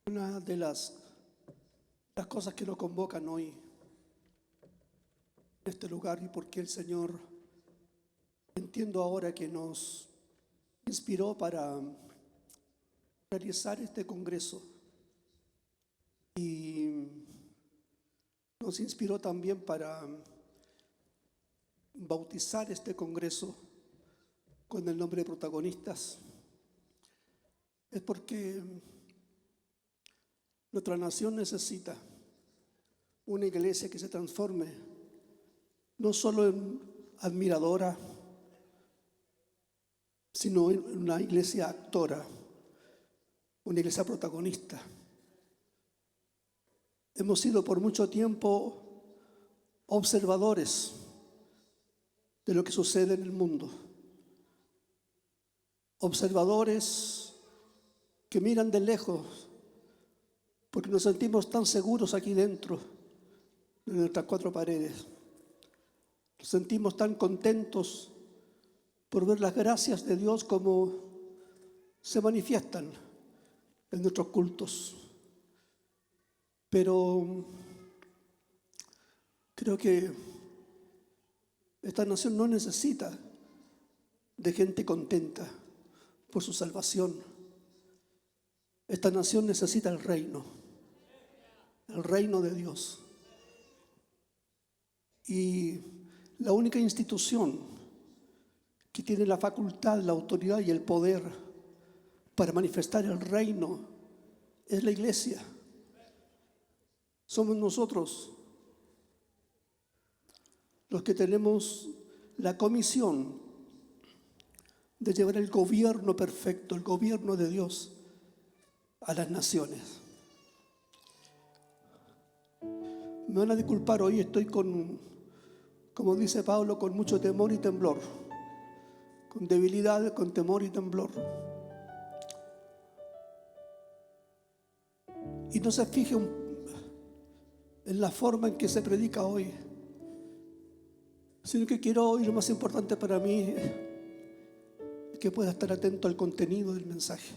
Una de las cosas que nos convocan hoy en este lugar y porque el Señor, entiendo ahora que nos inspiró para realizar este congreso y nos inspiró también para bautizar este congreso con el nombre de protagonistas, es porque nuestra nación necesita una iglesia que se transforme no solo en admiradora, sino en una iglesia actora, una iglesia protagonista. Hemos sido por mucho tiempo observadores de lo que sucede en el mundo, observadores que miran de lejos porque nos sentimos tan seguros aquí dentro de nuestras cuatro paredes. Nos sentimos tan contentos por ver las gracias de Dios como se manifiestan en nuestros cultos. Pero creo que esta nación no necesita de gente contenta por su salvación. Esta nación necesita el reino de Dios. Y la única institución que tiene la facultad, la autoridad y el poder para manifestar el reino es la iglesia. Somos nosotros los que tenemos la comisión de llevar el gobierno perfecto, el gobierno de Dios a las naciones. Me van a disculpar, hoy estoy como dice Pablo, con mucho temor y temblor, con debilidad, con temor y temblor. Y no se fije en la forma en que se predica hoy, sino que quiero hoy, lo más importante para mí es que pueda estar atento al contenido del mensaje.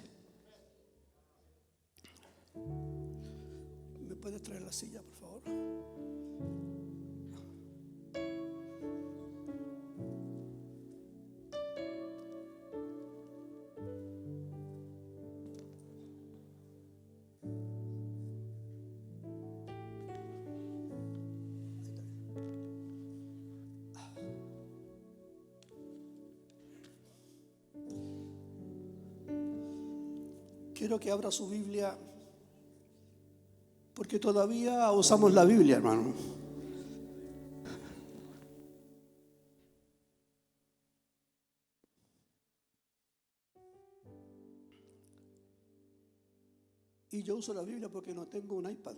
¿Me puedes traer la silla, por favor? Quiero que abra su Biblia, porque todavía usamos la Biblia, hermano. Y yo uso la Biblia porque no tengo un iPad.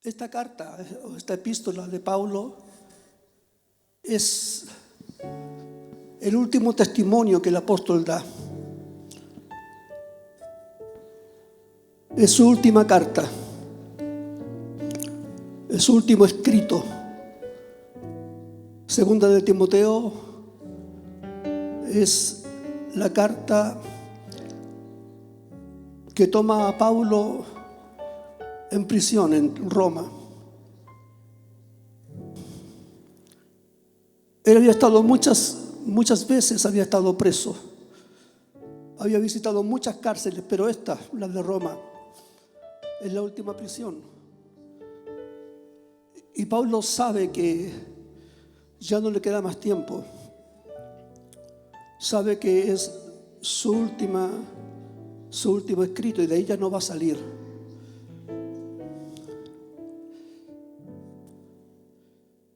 Esta carta, o esta epístola de Pablo, es el último testimonio que el apóstol da. Es su última carta, es su último escrito. Segunda de Timoteo es la carta que toma a Pablo en prisión en Roma. Él había estado muchas veces, había estado preso, había visitado muchas cárceles, pero esta, la de Roma, es la última prisión. Y Pablo sabe que ya no le queda más tiempo, sabe que es su último escrito y de ahí ya no va a salir.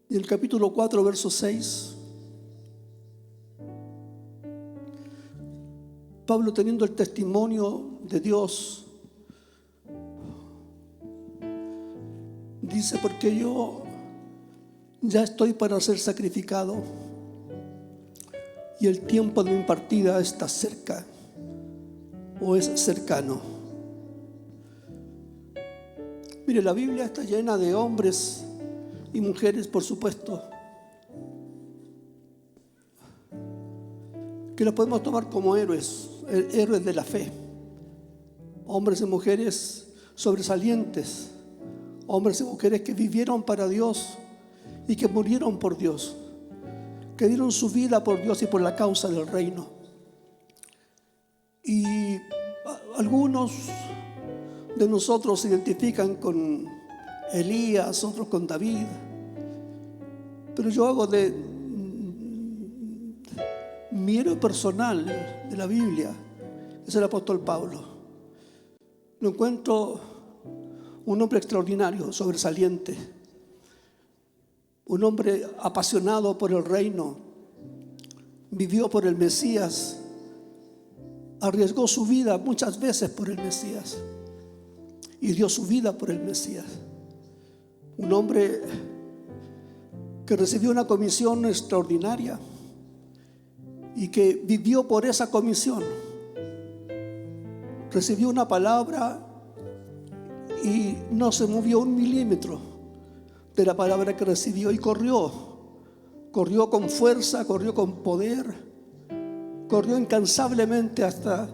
Y en el capítulo 4, verso 6, Pablo, teniendo el testimonio de Dios, dice: porque yo ya estoy para ser sacrificado y el tiempo de mi partida está cerca o es cercano. Mire, la Biblia está llena de hombres y mujeres, por supuesto, que los podemos tomar como héroes, héroes de la fe. Hombres y mujeres sobresalientes, hombres y mujeres que vivieron para Dios y que murieron por Dios, que dieron su vida por Dios y por la causa del reino. Y algunos de nosotros se identifican con Elías, otros con David, pero yo hago de mi héroe personal de la Biblia es el apóstol Pablo. Lo encuentro un hombre extraordinario, sobresaliente, un hombre apasionado por el reino, vivió por el Mesías, arriesgó su vida muchas veces por el Mesías y dio su vida por el Mesías. Un hombre que recibió una comisión extraordinaria y que vivió por esa comisión. Recibió una palabra y no se movió un milímetro de la palabra que recibió y corrió con fuerza, corrió con poder, corrió incansablemente hasta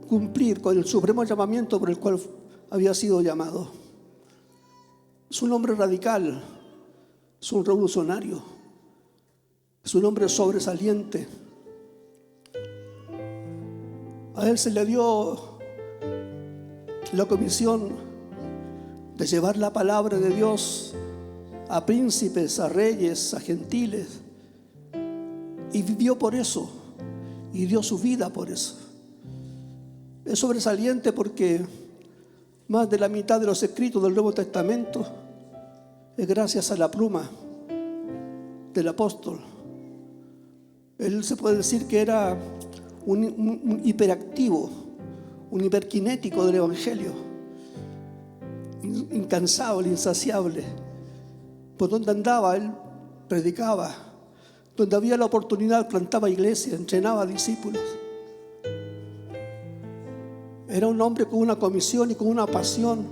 cumplir con el supremo llamamiento por el cual había sido llamado. Es un hombre radical, es un revolucionario, es un hombre sobresaliente. A él se le dio la comisión de llevar la palabra de Dios a príncipes, a reyes, a gentiles, y vivió por eso y dio su vida por eso. Es sobresaliente porque más de la mitad de los escritos del Nuevo Testamento es gracias a la pluma del apóstol. Él se puede decir que era un hiperactivo, un hiperkinético del Evangelio, incansable, insaciable. Por donde andaba, él predicaba. Donde había la oportunidad, plantaba iglesias, entrenaba discípulos. Era un hombre con una comisión y con una pasión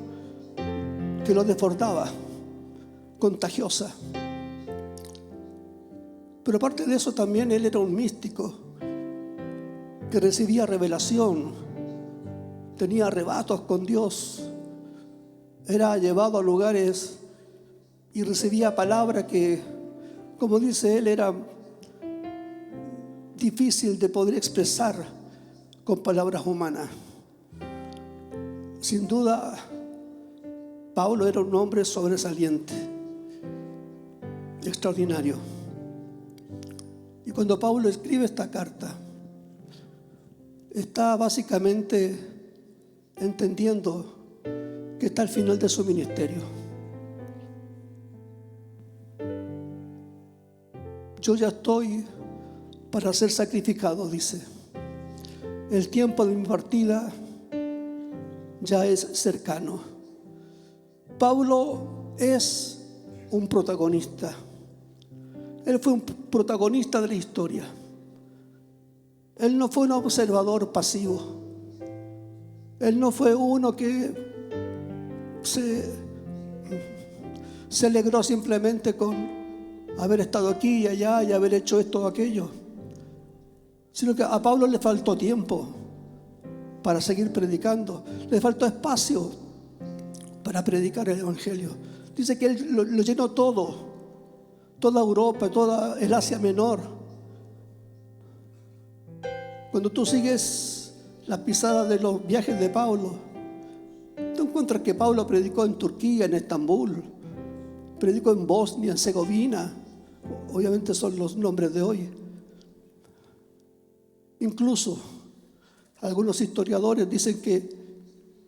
que lo desbordaba, contagiosa. Pero aparte de eso, también él era un místico que recibía revelación, tenía arrebatos con Dios, era llevado a lugares y recibía palabra que, como dice él, era difícil de poder expresar con palabras humanas. Sin duda, Pablo era un hombre sobresaliente, extraordinario. Y cuando Pablo escribe esta carta, está básicamente entendiendo que está al final de su ministerio. Yo ya estoy para ser sacrificado, dice. El tiempo de mi partida ya es cercano. Pablo es un protagonista. Él fue un protagonista de la historia. Él no fue un observador pasivo. Él no fue uno que se alegró simplemente con haber estado aquí y allá y haber hecho esto o aquello, sino que a Pablo le faltó tiempo para seguir predicando, le faltó espacio para predicar el Evangelio. Dice que él lo llenó todo, toda Europa, toda el Asia Menor. Cuando tú sigues la pisada de los viajes de Pablo, tú encuentras que Pablo predicó en Turquía, en Estambul, predicó en Bosnia, en Herzegovina. Obviamente son los nombres de hoy. Incluso algunos historiadores dicen que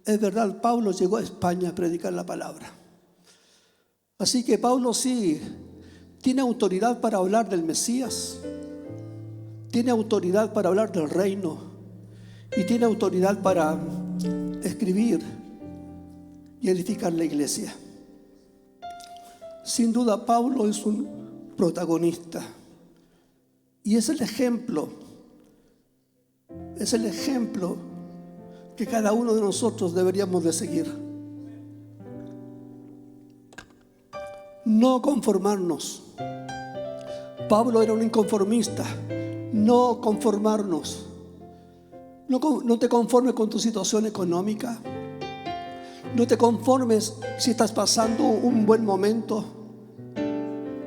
es verdad, Pablo llegó a España a predicar la palabra. Así que Pablo sí tiene autoridad para hablar del Mesías, tiene autoridad para hablar del reino y tiene autoridad para escribir y edificar la iglesia. Sin duda, Pablo es un protagonista y es el ejemplo que cada uno de nosotros deberíamos de seguir. no conformarnos. Pablo era un inconformista. No conformarnos. No te conformes con tu situación económica. No te conformes si estás pasando un buen momento.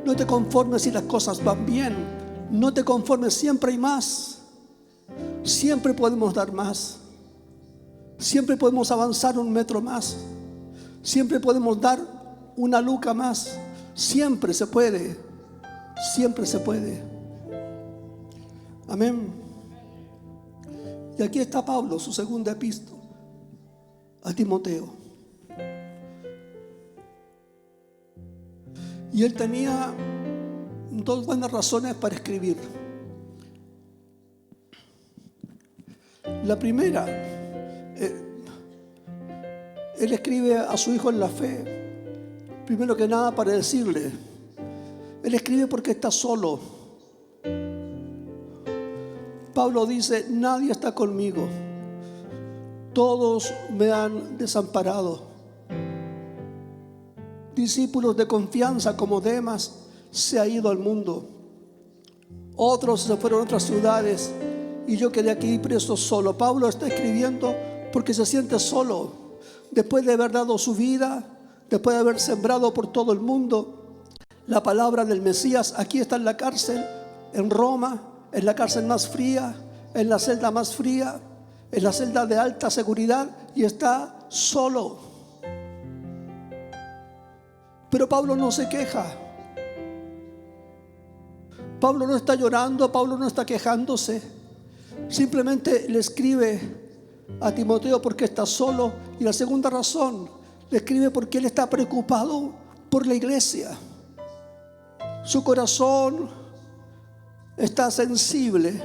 No te conformes si las cosas van bien. No te conformes, siempre hay más. Siempre podemos dar más. Siempre podemos avanzar 1 metro más. Siempre podemos dar 1 luca más. Siempre se puede. Siempre se puede. Amén. Y aquí está Pablo, su segunda epístola a Timoteo. Y él tenía 2 buenas razones para escribir. La primera, él escribe a su hijo en la fe. Primero que nada, para decirle, él escribe porque está solo. Pablo dice: nadie está conmigo, todos me han desamparado. Discípulos de confianza como Demas se ha ido al mundo. Otros se fueron a otras ciudades y yo quedé aquí preso solo. Pablo está escribiendo porque se siente solo. Después de haber dado su vida, después de haber sembrado por todo el mundo la palabra del Mesías, aquí está en la cárcel, en Roma, en la cárcel más fría, en la celda más fría, en la celda de alta seguridad, y está solo. Pero Pablo no se queja. Pablo no está llorando, Pablo no está quejándose. Simplemente le escribe a Timoteo porque está solo. Y la segunda razón, le escribe porque él está preocupado por la iglesia. Su corazón está sensible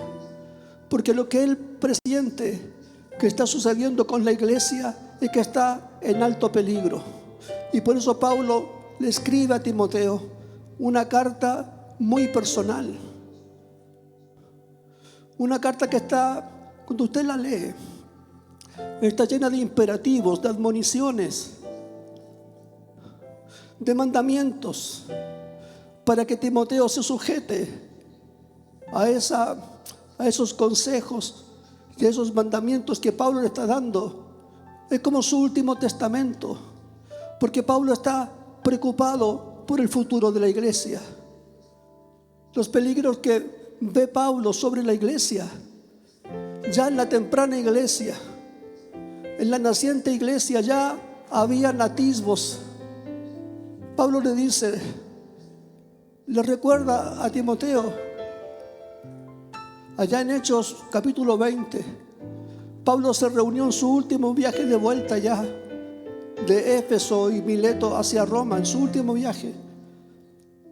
porque lo que él presiente que está sucediendo con la iglesia es que está en alto peligro. Y por eso Pablo le escribe a Timoteo una carta muy personal. Una carta que está, cuando usted la lee, está llena de imperativos, de admoniciones, de mandamientos, para que Timoteo se sujete a esos consejos y a esos mandamientos que Pablo le está dando. Es como su último testamento, porque Pablo está preocupado por el futuro de la iglesia. Los peligros que ve Pablo sobre la iglesia, ya en la temprana iglesia, en la naciente iglesia ya había atisbos. Pablo le dice, le recuerda a Timoteo, allá en Hechos capítulo 20, Pablo se reunió en su último viaje de vuelta ya de Éfeso y Mileto hacia Roma. En su último viaje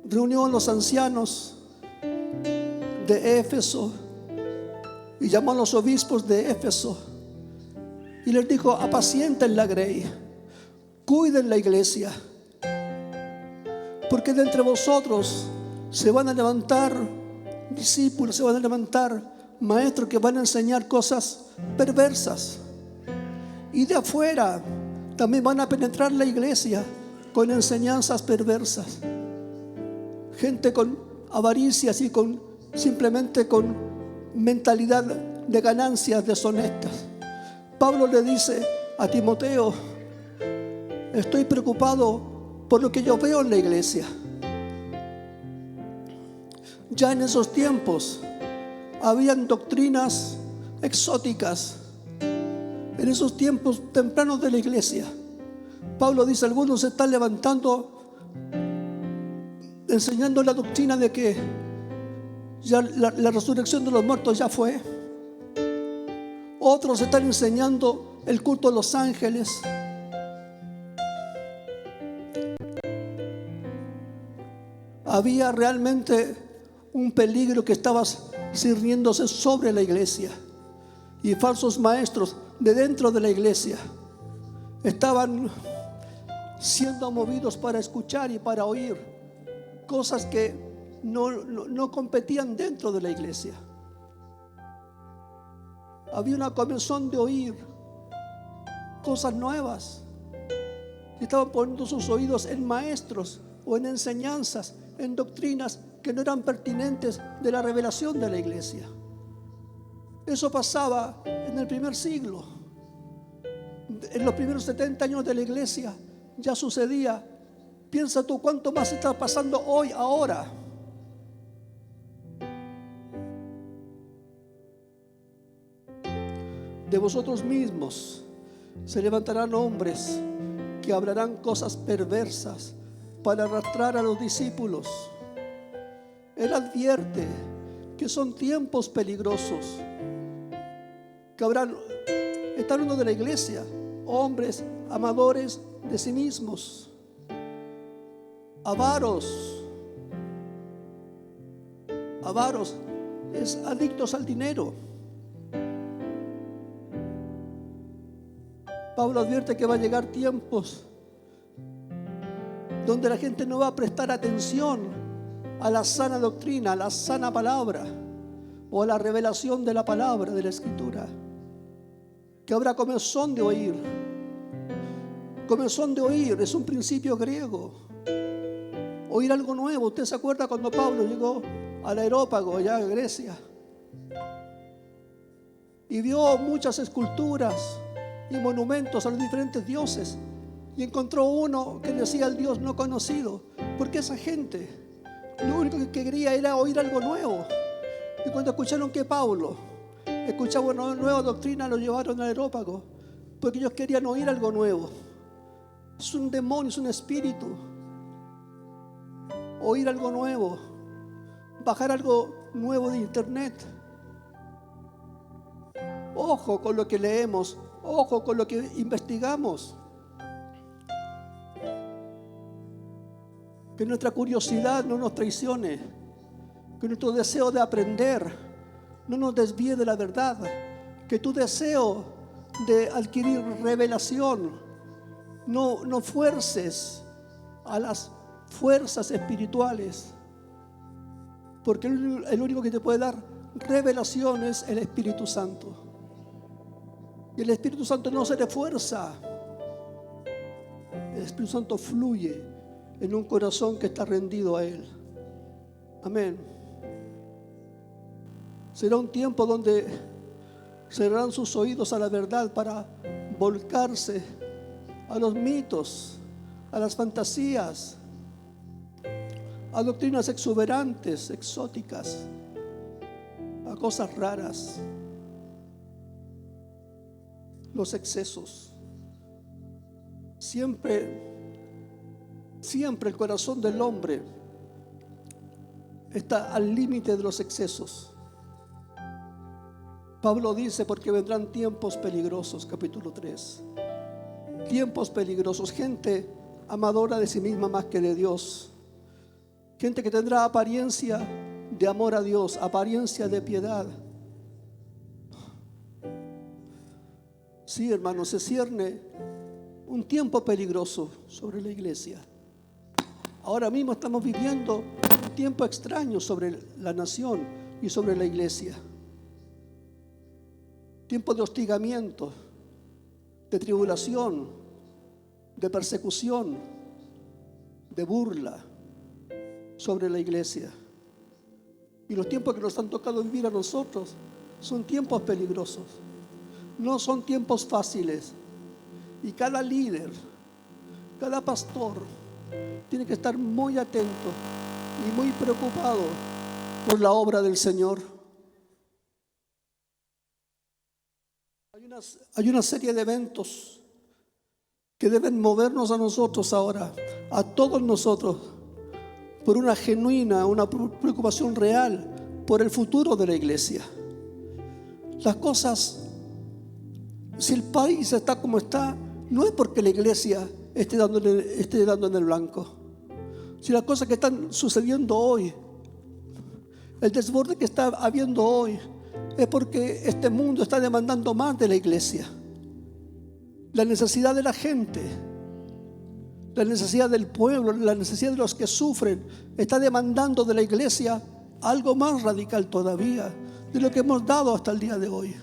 reunió a los ancianos de Éfeso y llamó a los obispos de Éfeso y les dijo: apacienten la grey, cuiden la iglesia, porque de entre vosotros se van a levantar discípulos, se van a levantar maestros que van a enseñar cosas perversas, y de afuera también van a penetrar la iglesia con enseñanzas perversas. Gente con avaricias y simplemente con mentalidad de ganancias deshonestas. Pablo le dice a Timoteo: estoy preocupado por lo que yo veo en la iglesia. Ya en esos tiempos habían doctrinas exóticas. En esos tiempos tempranos de la iglesia, Pablo dice: algunos se están levantando enseñando la doctrina de que ya la resurrección de los muertos ya fue. Otros están enseñando el culto a los ángeles. Había realmente un peligro que estaba sirviéndose sobre la iglesia, y falsos maestros de dentro de la iglesia estaban siendo movidos para escuchar y para oír cosas que no competían dentro de la iglesia. Había una comezón de oír cosas nuevas y estaban poniendo sus oídos en maestros o en enseñanzas, en doctrinas que no eran pertinentes de la revelación de la iglesia. Eso pasaba en el primer siglo. En los primeros 70 años de la iglesia ya sucedía. Piensa tú cuánto más está pasando hoy, ahora. De vosotros mismos se levantarán hombres que hablarán cosas perversas para arrastrar a los discípulos. Él advierte que son tiempos peligrosos, que está hablando de la iglesia, hombres amadores de sí mismos, avaros es adictos al dinero. Pablo advierte que va a llegar tiempos donde la gente no va a prestar atención a la sana doctrina, a la sana palabra o a la revelación de la palabra, de la escritura. Que habrá comezón de oír. Comezón de oír es un principio griego. Oír algo nuevo. ¿Usted se acuerda cuando Pablo llegó al Areópago, allá en Grecia? Y vio muchas esculturas y monumentos a los diferentes dioses, y encontró uno que decía el Dios no conocido, porque esa gente lo único que quería era oír algo nuevo. Y cuando escucharon que Pablo escuchaba una nueva doctrina, lo llevaron al Areópago, porque ellos querían oír algo nuevo. Es un demonio, es un espíritu. Oír algo nuevo, bajar algo nuevo de internet. Ojo con lo que leemos, ojo con lo que investigamos. Que nuestra curiosidad no nos traicione, que nuestro deseo de aprender no nos desvíe de la verdad, que tu deseo de adquirir revelación no fuerces a las fuerzas espirituales, porque el único que te puede dar revelación es el Espíritu Santo. Y el Espíritu Santo no se le fuerza. El Espíritu Santo fluye en un corazón que está rendido a Él. Amén. Será un tiempo donde cerrarán sus oídos a la verdad para volcarse a los mitos, a las fantasías, a doctrinas exuberantes, exóticas, a cosas raras. Los excesos. Siempre el corazón del hombre está al límite de los excesos. Pablo dice, porque vendrán tiempos peligrosos, capítulo 3. Tiempos peligrosos, gente amadora de sí misma más que de Dios. Gente que tendrá apariencia de amor a Dios, apariencia de piedad. Sí, hermano, se cierne un tiempo peligroso sobre la iglesia. Ahora mismo estamos viviendo un tiempo extraño sobre la nación y sobre la iglesia. Tiempo de hostigamiento, de tribulación, de persecución, de burla sobre la iglesia. Y los tiempos que nos han tocado vivir a nosotros son tiempos peligrosos. No son tiempos fáciles. Y cada líder, cada pastor tiene que estar muy atento y muy preocupado por la obra del Señor. Hay una serie de eventos que deben movernos a nosotros ahora, a todos nosotros, por una genuina, una preocupación real por el futuro de la iglesia. Las cosas, si el país está como está, no es porque la iglesia esté dando en el blanco. Si las cosas que están sucediendo hoy, el desborde que está habiendo hoy, es porque este mundo está demandando más de la iglesia. La necesidad de la gente, la necesidad del pueblo, la necesidad de los que sufren, está demandando de la iglesia algo más radical todavía de lo que hemos dado hasta el día de hoy.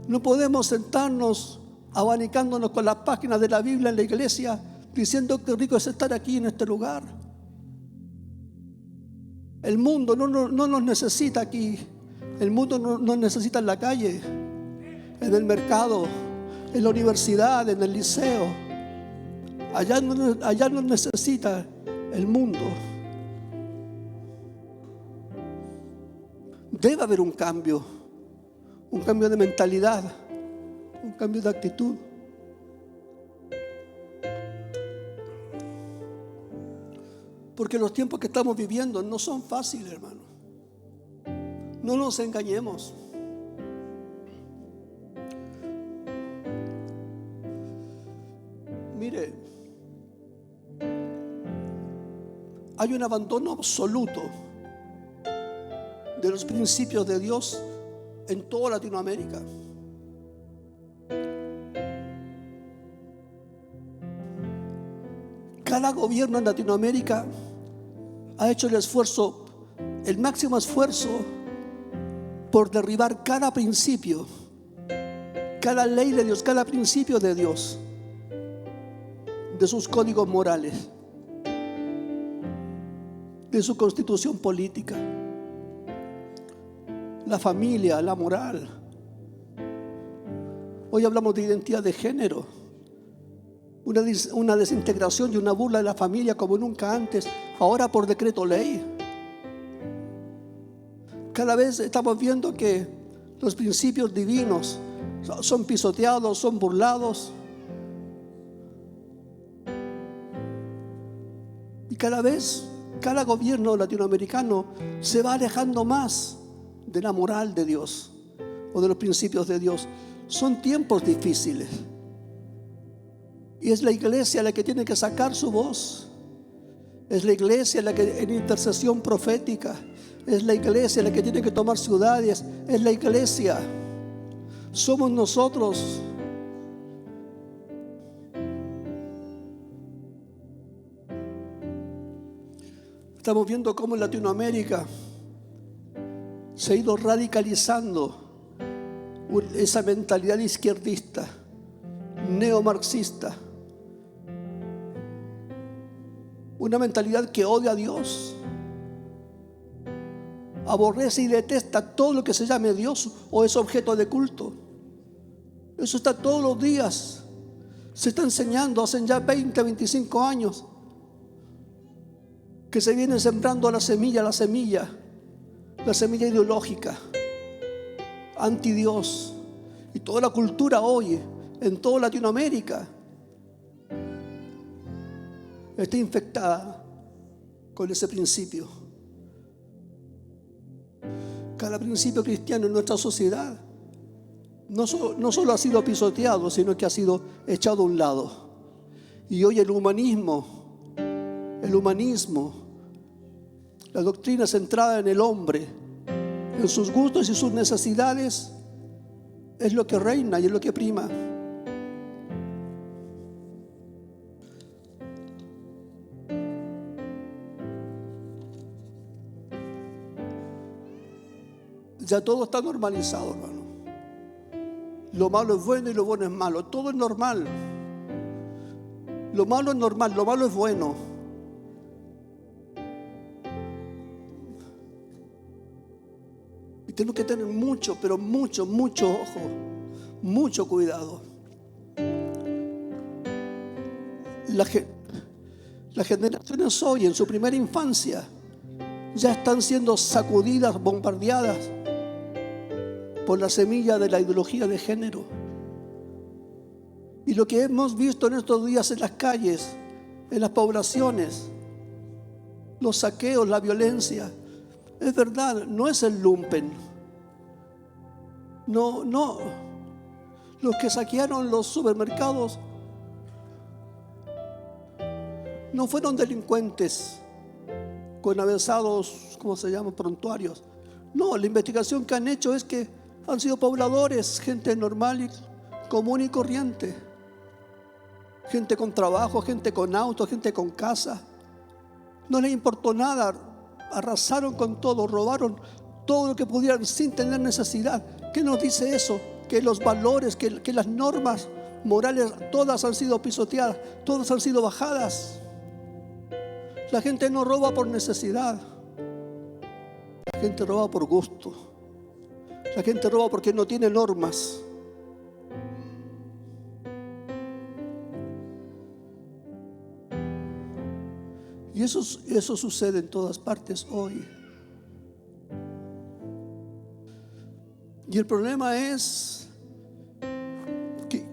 No podemos sentarnos abanicándonos con las páginas de la Biblia en la iglesia diciendo que rico es estar aquí en este lugar. El mundo no nos necesita aquí. El mundo no nos necesita en la calle, en el mercado, en la universidad, en el liceo. Allá nos necesita el mundo. Debe haber un cambio de mentalidad, un cambio de actitud. Porque los tiempos que estamos viviendo no son fáciles, hermano. No nos engañemos. Mire, hay un abandono absoluto de los principios de Dios en toda Latinoamérica. Cada gobierno en Latinoamérica ha hecho el máximo esfuerzo por derribar cada principio, cada ley de Dios, cada principio de Dios, de sus códigos morales, de su constitución política, la familia, la moral. Hoy hablamos de identidad de género, una desintegración y una burla de la familia como nunca antes, ahora por decreto ley. Cada vez estamos viendo que los principios divinos son pisoteados, son burlados. Y cada gobierno latinoamericano se va alejando más de la moral de Dios o de los principios de Dios. Son tiempos difíciles. Y es la iglesia la que tiene que sacar su voz. Es la iglesia la que en intercesión profética. Es la iglesia la que tiene que tomar ciudades. Es la iglesia. Somos nosotros. Estamos viendo cómo en Latinoamérica se ha ido radicalizando esa mentalidad izquierdista, neomarxista. Una mentalidad que odia a Dios, aborrece y detesta todo lo que se llame Dios o es objeto de culto. Eso está todos los días. Se está enseñando, hacen ya 20, 25 años que se viene sembrando la semilla ideológica, anti Dios. Y toda la cultura hoy, en toda Latinoamérica, está infectada con ese principio. Cada principio cristiano en nuestra sociedad no solo ha sido pisoteado, sino que ha sido echado a un lado. Y hoy el humanismo, la doctrina centrada en el hombre, en sus gustos y sus necesidades, es lo que reina y es lo que prima. Ya todo está normalizado, hermano. Lo malo es bueno y lo bueno es malo. Todo es normal. Lo malo es normal, lo malo es bueno. Y tenemos que tener mucho, pero mucho ojo, mucho cuidado. Las generaciones hoy, en su primera infancia, ya están siendo sacudidas, bombardeadas por la semilla de la ideología de género. Y lo que hemos visto en estos días en las calles, en las poblaciones, los saqueos, la violencia, es verdad, no es el lumpen. No. Los que saquearon los supermercados no fueron delincuentes con avesados, ¿cómo se llama? Prontuarios. No, la investigación que han hecho es que han sido pobladores, gente normal y común y corriente. Gente con trabajo, gente con auto, gente con casa. No les importó nada, arrasaron con todo, robaron todo lo que pudieran sin tener necesidad. ¿Qué nos dice eso? Que los valores, que las normas morales, todas han sido pisoteadas, todas han sido bajadas. La gente no roba por necesidad. La gente roba por gusto. La gente roba porque no tiene normas. Y eso sucede en todas partes hoy. Y el problema es que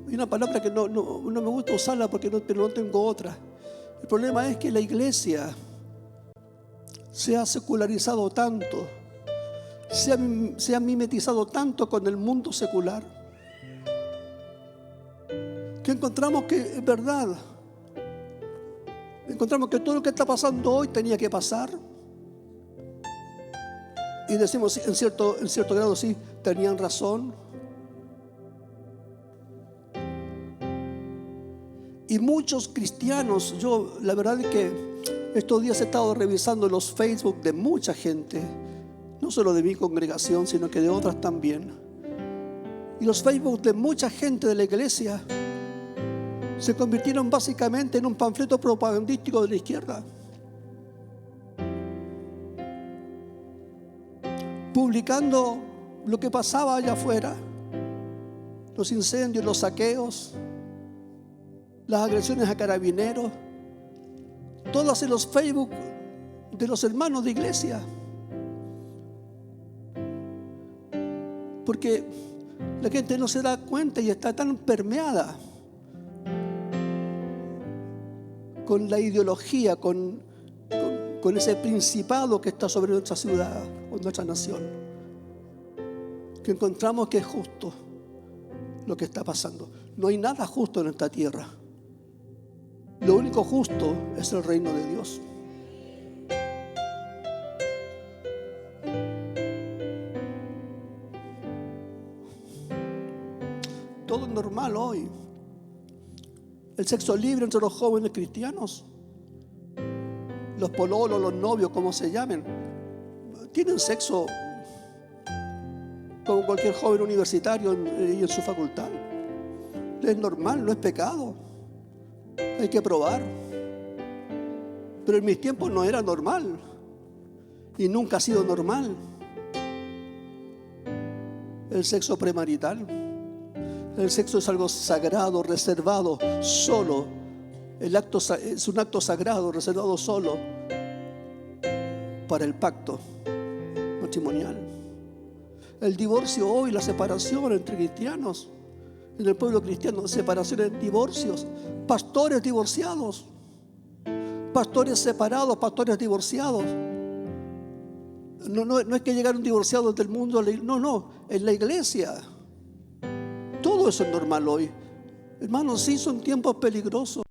hay una palabra que no me gusta usarla pero no tengo otra. El problema es que la iglesia se ha secularizado tanto, se ha mimetizado tanto con el mundo secular, que encontramos que es verdad. Encontramos que todo lo que está pasando hoy tenía que pasar. Y decimos, en cierto grado, sí, tenían razón. Y muchos cristianos, la verdad es que estos días he estado revisando los Facebook de mucha gente, no solo de mi congregación, sino que de otras también. Y los Facebook de mucha gente de la iglesia se convirtieron básicamente en un panfleto propagandístico de la izquierda, publicando lo que pasaba allá afuera, los incendios, los saqueos, las agresiones a carabineros, todas en los Facebook de los hermanos de iglesia, porque la gente no se da cuenta y está tan permeada con la ideología, con ese principado que está sobre nuestra ciudad o nuestra nación, que encontramos que es justo lo que está pasando. No hay nada justo en esta tierra. Lo único justo es el reino de Dios. Todo es normal hoy. El sexo libre entre los jóvenes cristianos, los pololos, los novios, como se llamen, tienen sexo como cualquier joven universitario y en su facultad. Es normal, no es pecado. Hay que probar. Pero en mis tiempos no era normal y nunca ha sido normal el sexo premarital. El sexo es algo sagrado, reservado, solo. El acto es un acto sagrado, reservado solo para el pacto matrimonial. El divorcio hoy, la separación entre cristianos, en el pueblo cristiano, separaciones, divorcios, pastores divorciados, pastores separados, pastores divorciados. No es que llegaron divorciados del mundo, no, en la iglesia. Todo eso es normal hoy. Hermanos, sí, son tiempos peligrosos.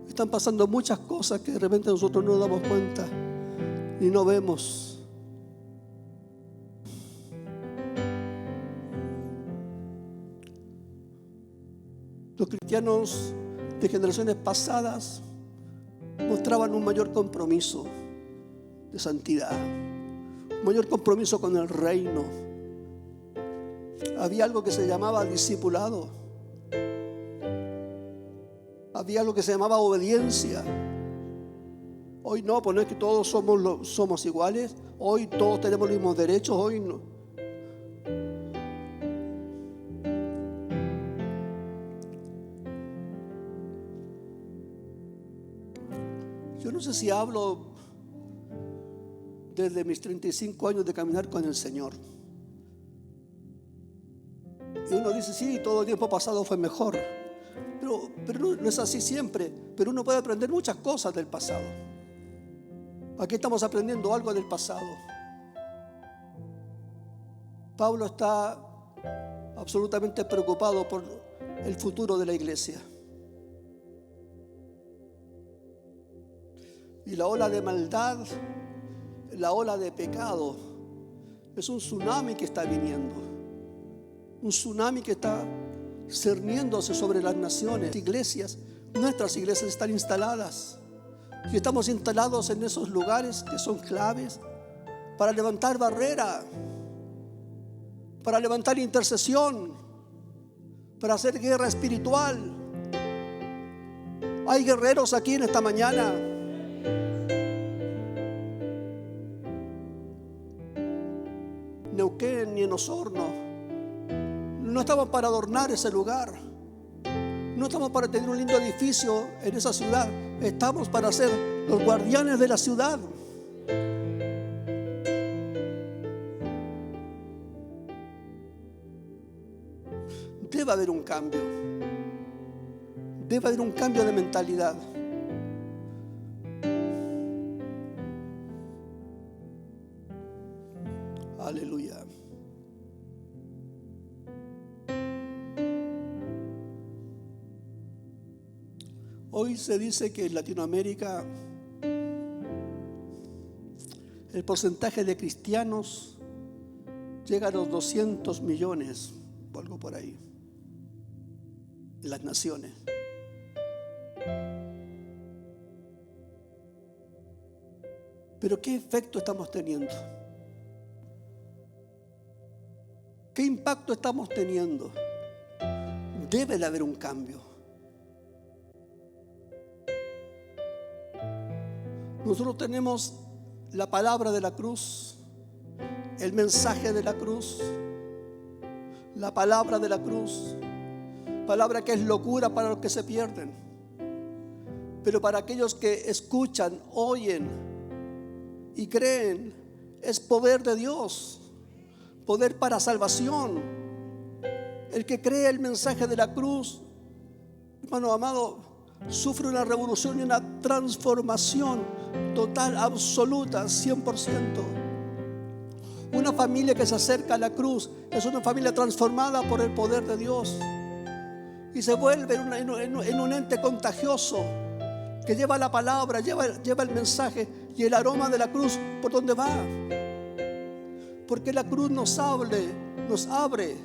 Están pasando muchas cosas que de repente nosotros no nos damos cuenta y no vemos. Los cristianos de generaciones pasadas mostraban un mayor compromiso de santidad, un mayor compromiso con el reino. Había algo que se llamaba discipulado. Había algo que se llamaba obediencia. Hoy no, pues no es que todos somos iguales. Hoy todos tenemos los mismos derechos. Hoy no. Yo no sé si hablo desde mis 35 años de caminar con el Señor. Y uno dice, sí, todo el tiempo pasado fue mejor. Pero no es así siempre. Pero uno puede aprender muchas cosas del pasado. Aquí estamos aprendiendo algo del pasado. Pablo está absolutamente preocupado por el futuro de la iglesia. Y la ola de maldad, la ola de pecado, es un tsunami que está viniendo. Un tsunami que está cerniéndose sobre las naciones. Iglesias, nuestras iglesias están instaladas. Y estamos instalados en esos lugares que son claves para levantar barrera, para levantar intercesión, para hacer guerra espiritual. Hay guerreros aquí en esta mañana. Neuquén y en Osorno no estamos para adornar ese lugar, no estamos para tener un lindo edificio en esa ciudad, estamos para ser los guardianes de la ciudad. Debe haber un cambio, debe haber un cambio de mentalidad. Aleluya. Hoy se dice que en Latinoamérica el porcentaje de cristianos llega a los 200 millones o algo por ahí en las naciones. Pero ¿qué efecto estamos teniendo? ¿Qué impacto estamos teniendo? Debe de haber un cambio. Nosotros tenemos la palabra de la cruz, el mensaje de la cruz, la palabra de la cruz, palabra que es locura para los que se pierden, pero para aquellos que escuchan, oyen y creen, es poder de Dios, poder para salvación. El que cree el mensaje de la cruz, hermano amado, sufre una revolución y una transformación total, absoluta, 100%. Una familia que se acerca a la cruz es una familia transformada por el poder de Dios y se vuelve en un ente contagioso que lleva la palabra, lleva el mensaje y el aroma de la cruz por donde va. Porque la cruz nos abre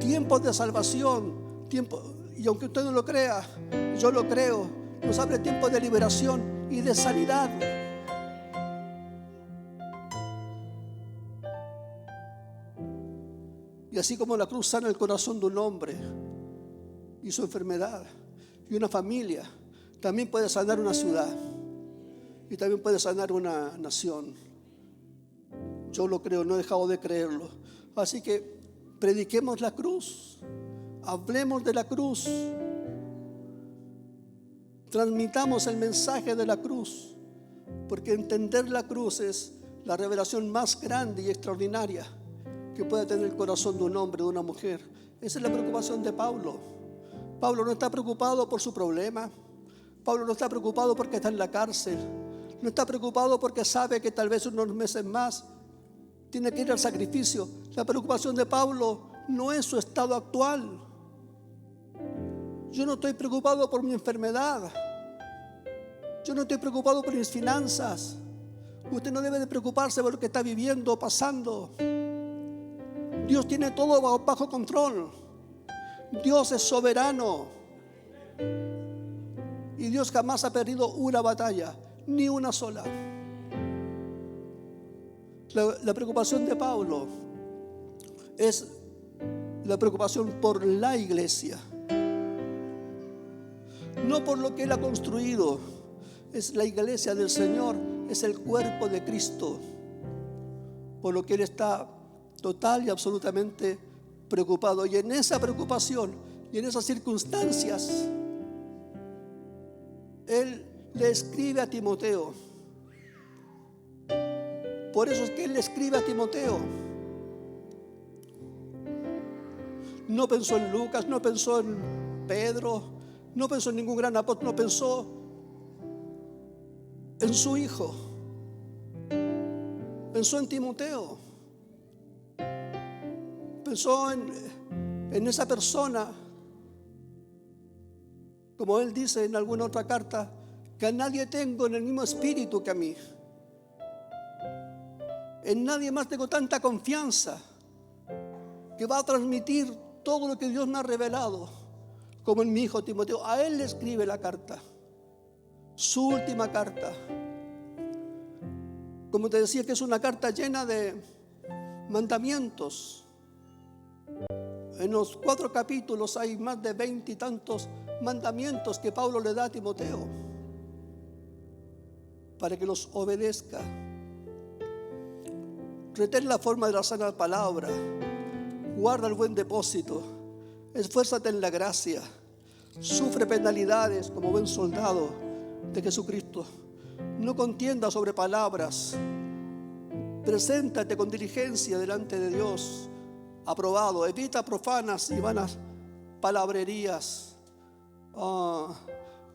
tiempos de salvación, y aunque usted no lo crea, yo lo creo, nos abre tiempos de liberación y de sanidad. Y así como la cruz sana el corazón de un hombre y su enfermedad y una familia, también puede sanar una ciudad y también puede sanar una nación. Yo lo creo, no he dejado de creerlo. Así que prediquemos la cruz, hablemos de la cruz, transmitamos el mensaje de la cruz, porque entender la cruz es la revelación más grande y extraordinaria que puede tener el corazón de un hombre, de una mujer. Esa es la preocupación de Pablo. Pablo no está preocupado por su problema. Pablo no está preocupado porque está en la cárcel. No está preocupado porque sabe que tal vez unos meses más tiene que ir al sacrificio. La preocupación de Pablo no es su estado actual. Yo no estoy preocupado por mi enfermedad. Yo no estoy preocupado por mis finanzas. Usted no debe de preocuparse por lo que está viviendo o pasando. Dios tiene todo bajo control. Dios es soberano. Y Dios jamás ha perdido una batalla, ni una sola. La preocupación de Pablo es la preocupación por la iglesia, no por lo que él ha construido. Es la iglesia del Señor, es el cuerpo de Cristo, por lo que él está total y absolutamente preocupado. Y en esa preocupación y en esas circunstancias, él le escribe a Timoteo. Por eso es que él le escribe a Timoteo. No pensó en Lucas, no pensó en Pedro, no pensó en ningún gran apóstol, no pensó en su hijo. Pensó en Timoteo. Pensó en esa persona, como él dice en alguna otra carta, que a nadie tengo en el mismo espíritu que a mí. En nadie más tengo tanta confianza que va a transmitir todo lo que Dios me ha revelado como en mi hijo Timoteo. A él le escribe la carta, su última carta. Como te decía, que es una carta llena de mandamientos, En los 4 capítulos hay más de 20 y tantos mandamientos que Pablo le da a Timoteo para que los obedezca. Retén la forma de la sana palabra, guarda el buen depósito, esfuérzate en la gracia, sufre penalidades como buen soldado de Jesucristo. No contiendas sobre palabras, preséntate con diligencia delante de Dios, aprobado. Evita profanas y vanas palabrerías.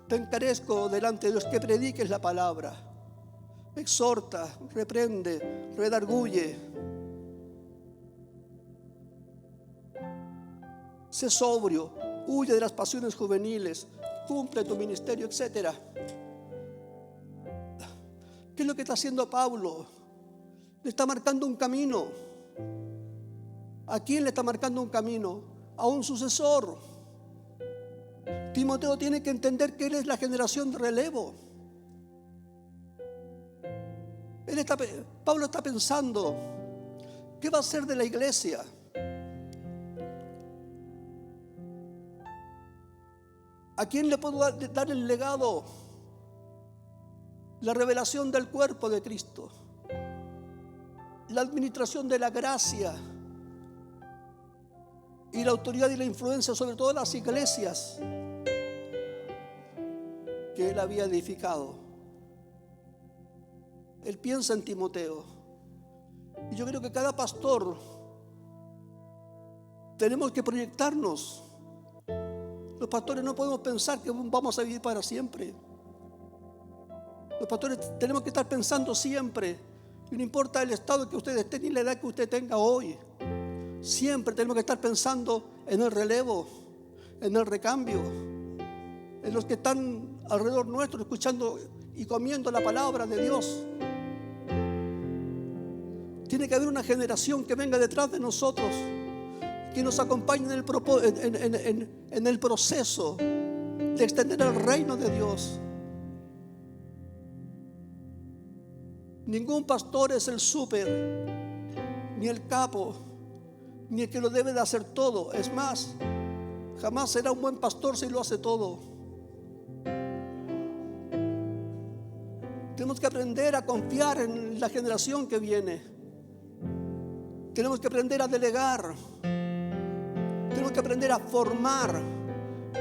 Te encarezco delante de Dios que prediques la palabra. Exhorta, reprende, redarguye. Sé sobrio, huye de las pasiones juveniles, cumple tu ministerio, etc. ¿Qué es lo que está haciendo Pablo? Le está marcando un camino. ¿A quién le está marcando un camino? A un sucesor. Timoteo tiene que entender que él es la generación de relevo. Pablo está pensando, ¿qué va a hacer de la iglesia? ¿A quién le puedo dar el legado? La revelación del cuerpo de Cristo, la administración de la gracia y la autoridad y la influencia sobre todas las iglesias que él había edificado. Él piensa en Timoteo. Y yo creo que cada pastor tenemos que proyectarnos. Los pastores no podemos pensar que vamos a vivir para siempre. Los pastores tenemos que estar pensando siempre. Y no importa el estado que usted esté ni la edad que usted tenga hoy. Siempre tenemos que estar pensando en el relevo, en el recambio, en los que están alrededor nuestro escuchando y comiendo la palabra de Dios. Tiene que haber una generación que venga detrás de nosotros, que nos acompañe en el proceso de extender el reino de Dios. Ningún pastor es el súper, ni el capo, ni el que lo debe de hacer todo. Es más, jamás será un buen pastor si lo hace todo. Tenemos que aprender a confiar en la generación que viene. Tenemos que aprender a delegar. Tenemos que aprender a formar.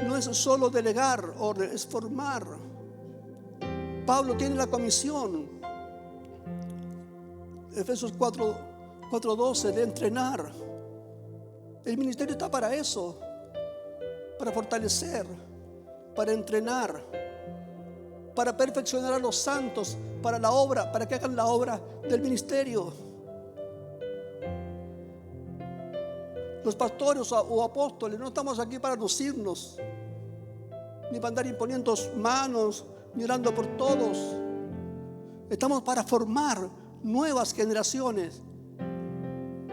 No es solo delegar, es formar. Pablo tiene la comisión, Efesios 4:12, de entrenar. El ministerio está para eso, para fortalecer, para entrenar, para perfeccionar a los santos, para la obra, para que hagan la obra del ministerio. Los pastores o apóstoles no estamos aquí para lucirnos, ni para andar imponiendo manos, ni orando por todos. Estamos para formar nuevas generaciones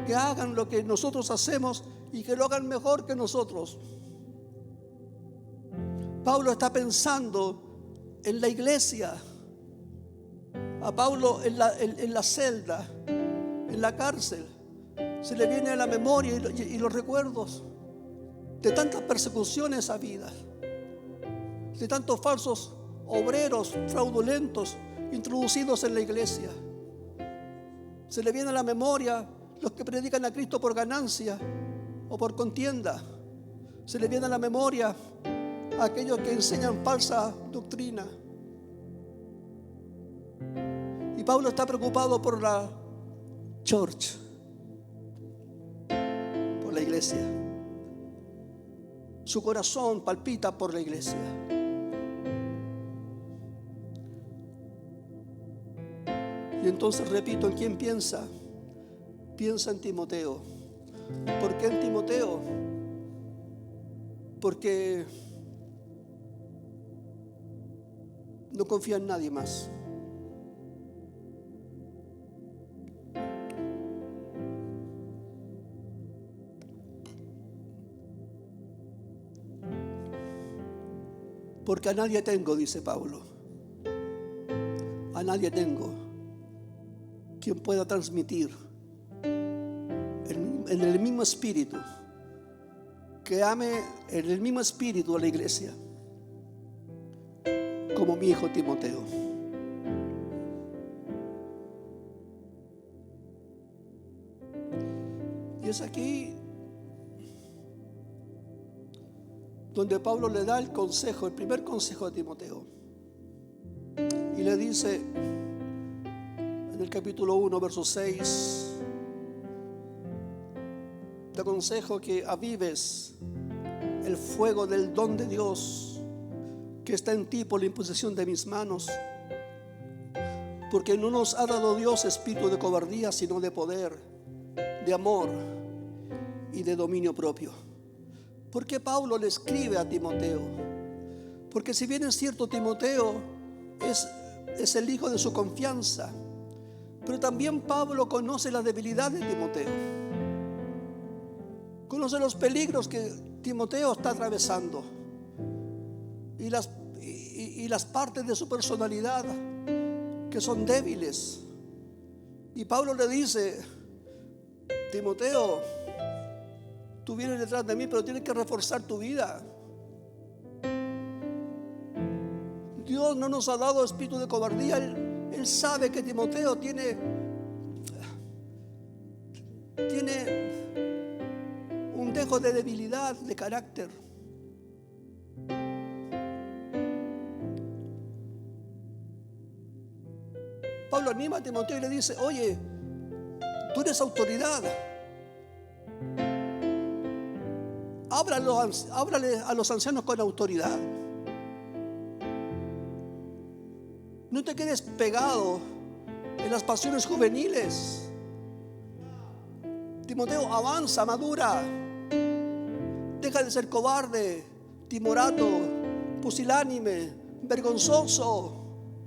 que hagan lo que nosotros hacemos y que lo hagan mejor que nosotros. Pablo está pensando en la iglesia. A Pablo en la celda, en la cárcel, se le viene a la memoria y los recuerdos de tantas persecuciones habidas, de tantos falsos obreros fraudulentos introducidos en la iglesia. Se le viene a la memoria los que predican a Cristo por ganancia o por contienda. Se le viene a la memoria a aquellos que enseñan falsa doctrina. Y Pablo está preocupado por la church, por la iglesia. Su corazón palpita por la iglesia. Y entonces repito, ¿en quién piensa? Piensa en Timoteo. ¿Por qué en Timoteo? Porque no confía en nadie más. Porque a nadie tengo, dice Pablo. A nadie tengo quien pueda transmitir en el mismo espíritu que ame en el mismo espíritu a la iglesia, como mi hijo Timoteo. Y es aquí donde Pablo le da el consejo, el primer consejo a Timoteo. Y le dice en el capítulo 1, verso 6: te aconsejo que avives el fuego del don de Dios que está en ti por la imposición de mis manos, porque no nos ha dado Dios espíritu de cobardía, sino de poder, de amor y de dominio propio. ¿Por qué Pablo le escribe a Timoteo? Porque si bien es cierto, Timoteo es el hijo de su confianza, pero también Pablo conoce la debilidad de Timoteo, conoce los peligros que Timoteo está atravesando y las partes de su personalidad que son débiles. Y Pablo le dice: Timoteo, tú vienes detrás de mí, pero tienes que reforzar tu vida. Dios no nos ha dado espíritu de cobardía. Él sabe que Timoteo tiene un dejo de debilidad de carácter. Pablo anima a Timoteo y le dice: oye, tú eres autoridad. Háblale a los ancianos con autoridad. No te quedes pegado en las pasiones juveniles. Timoteo, avanza, madura. Deja de ser cobarde, timorato, pusilánime, vergonzoso.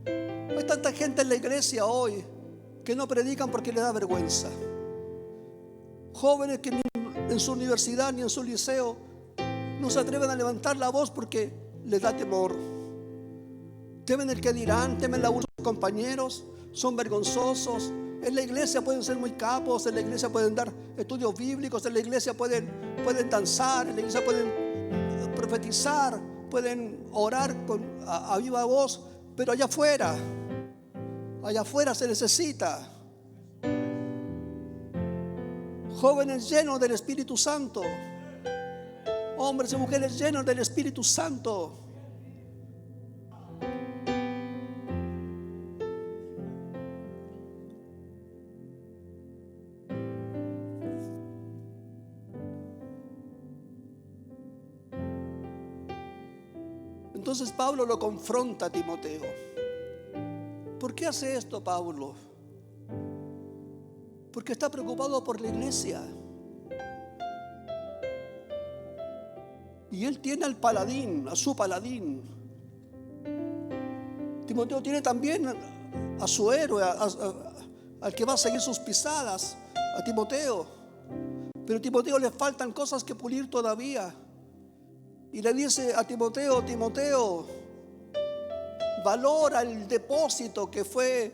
Hay tanta gente en la iglesia hoy que no predican porque les da vergüenza. Jóvenes que ni en su universidad ni en su liceo no se atreven a levantar la voz porque les da temor. Temen el que dirán, temen la burla de sus compañeros, son vergonzosos. En la iglesia pueden ser muy capos, en la iglesia pueden dar estudios bíblicos, en la iglesia pueden danzar, en la iglesia pueden profetizar, pueden orar a viva voz, pero allá afuera se necesita jóvenes llenos del Espíritu Santo, hombres y mujeres llenos del Espíritu Santo. Entonces Pablo lo confronta a Timoteo. ¿Por qué hace esto Pablo? Porque está preocupado por la iglesia. Y él tiene al paladín, a su paladín. Timoteo tiene también a su héroe, al que va a seguir sus pisadas, a Timoteo. Pero a Timoteo le faltan cosas que pulir todavía. Y le dice a Timoteo: Timoteo, valora el depósito que fue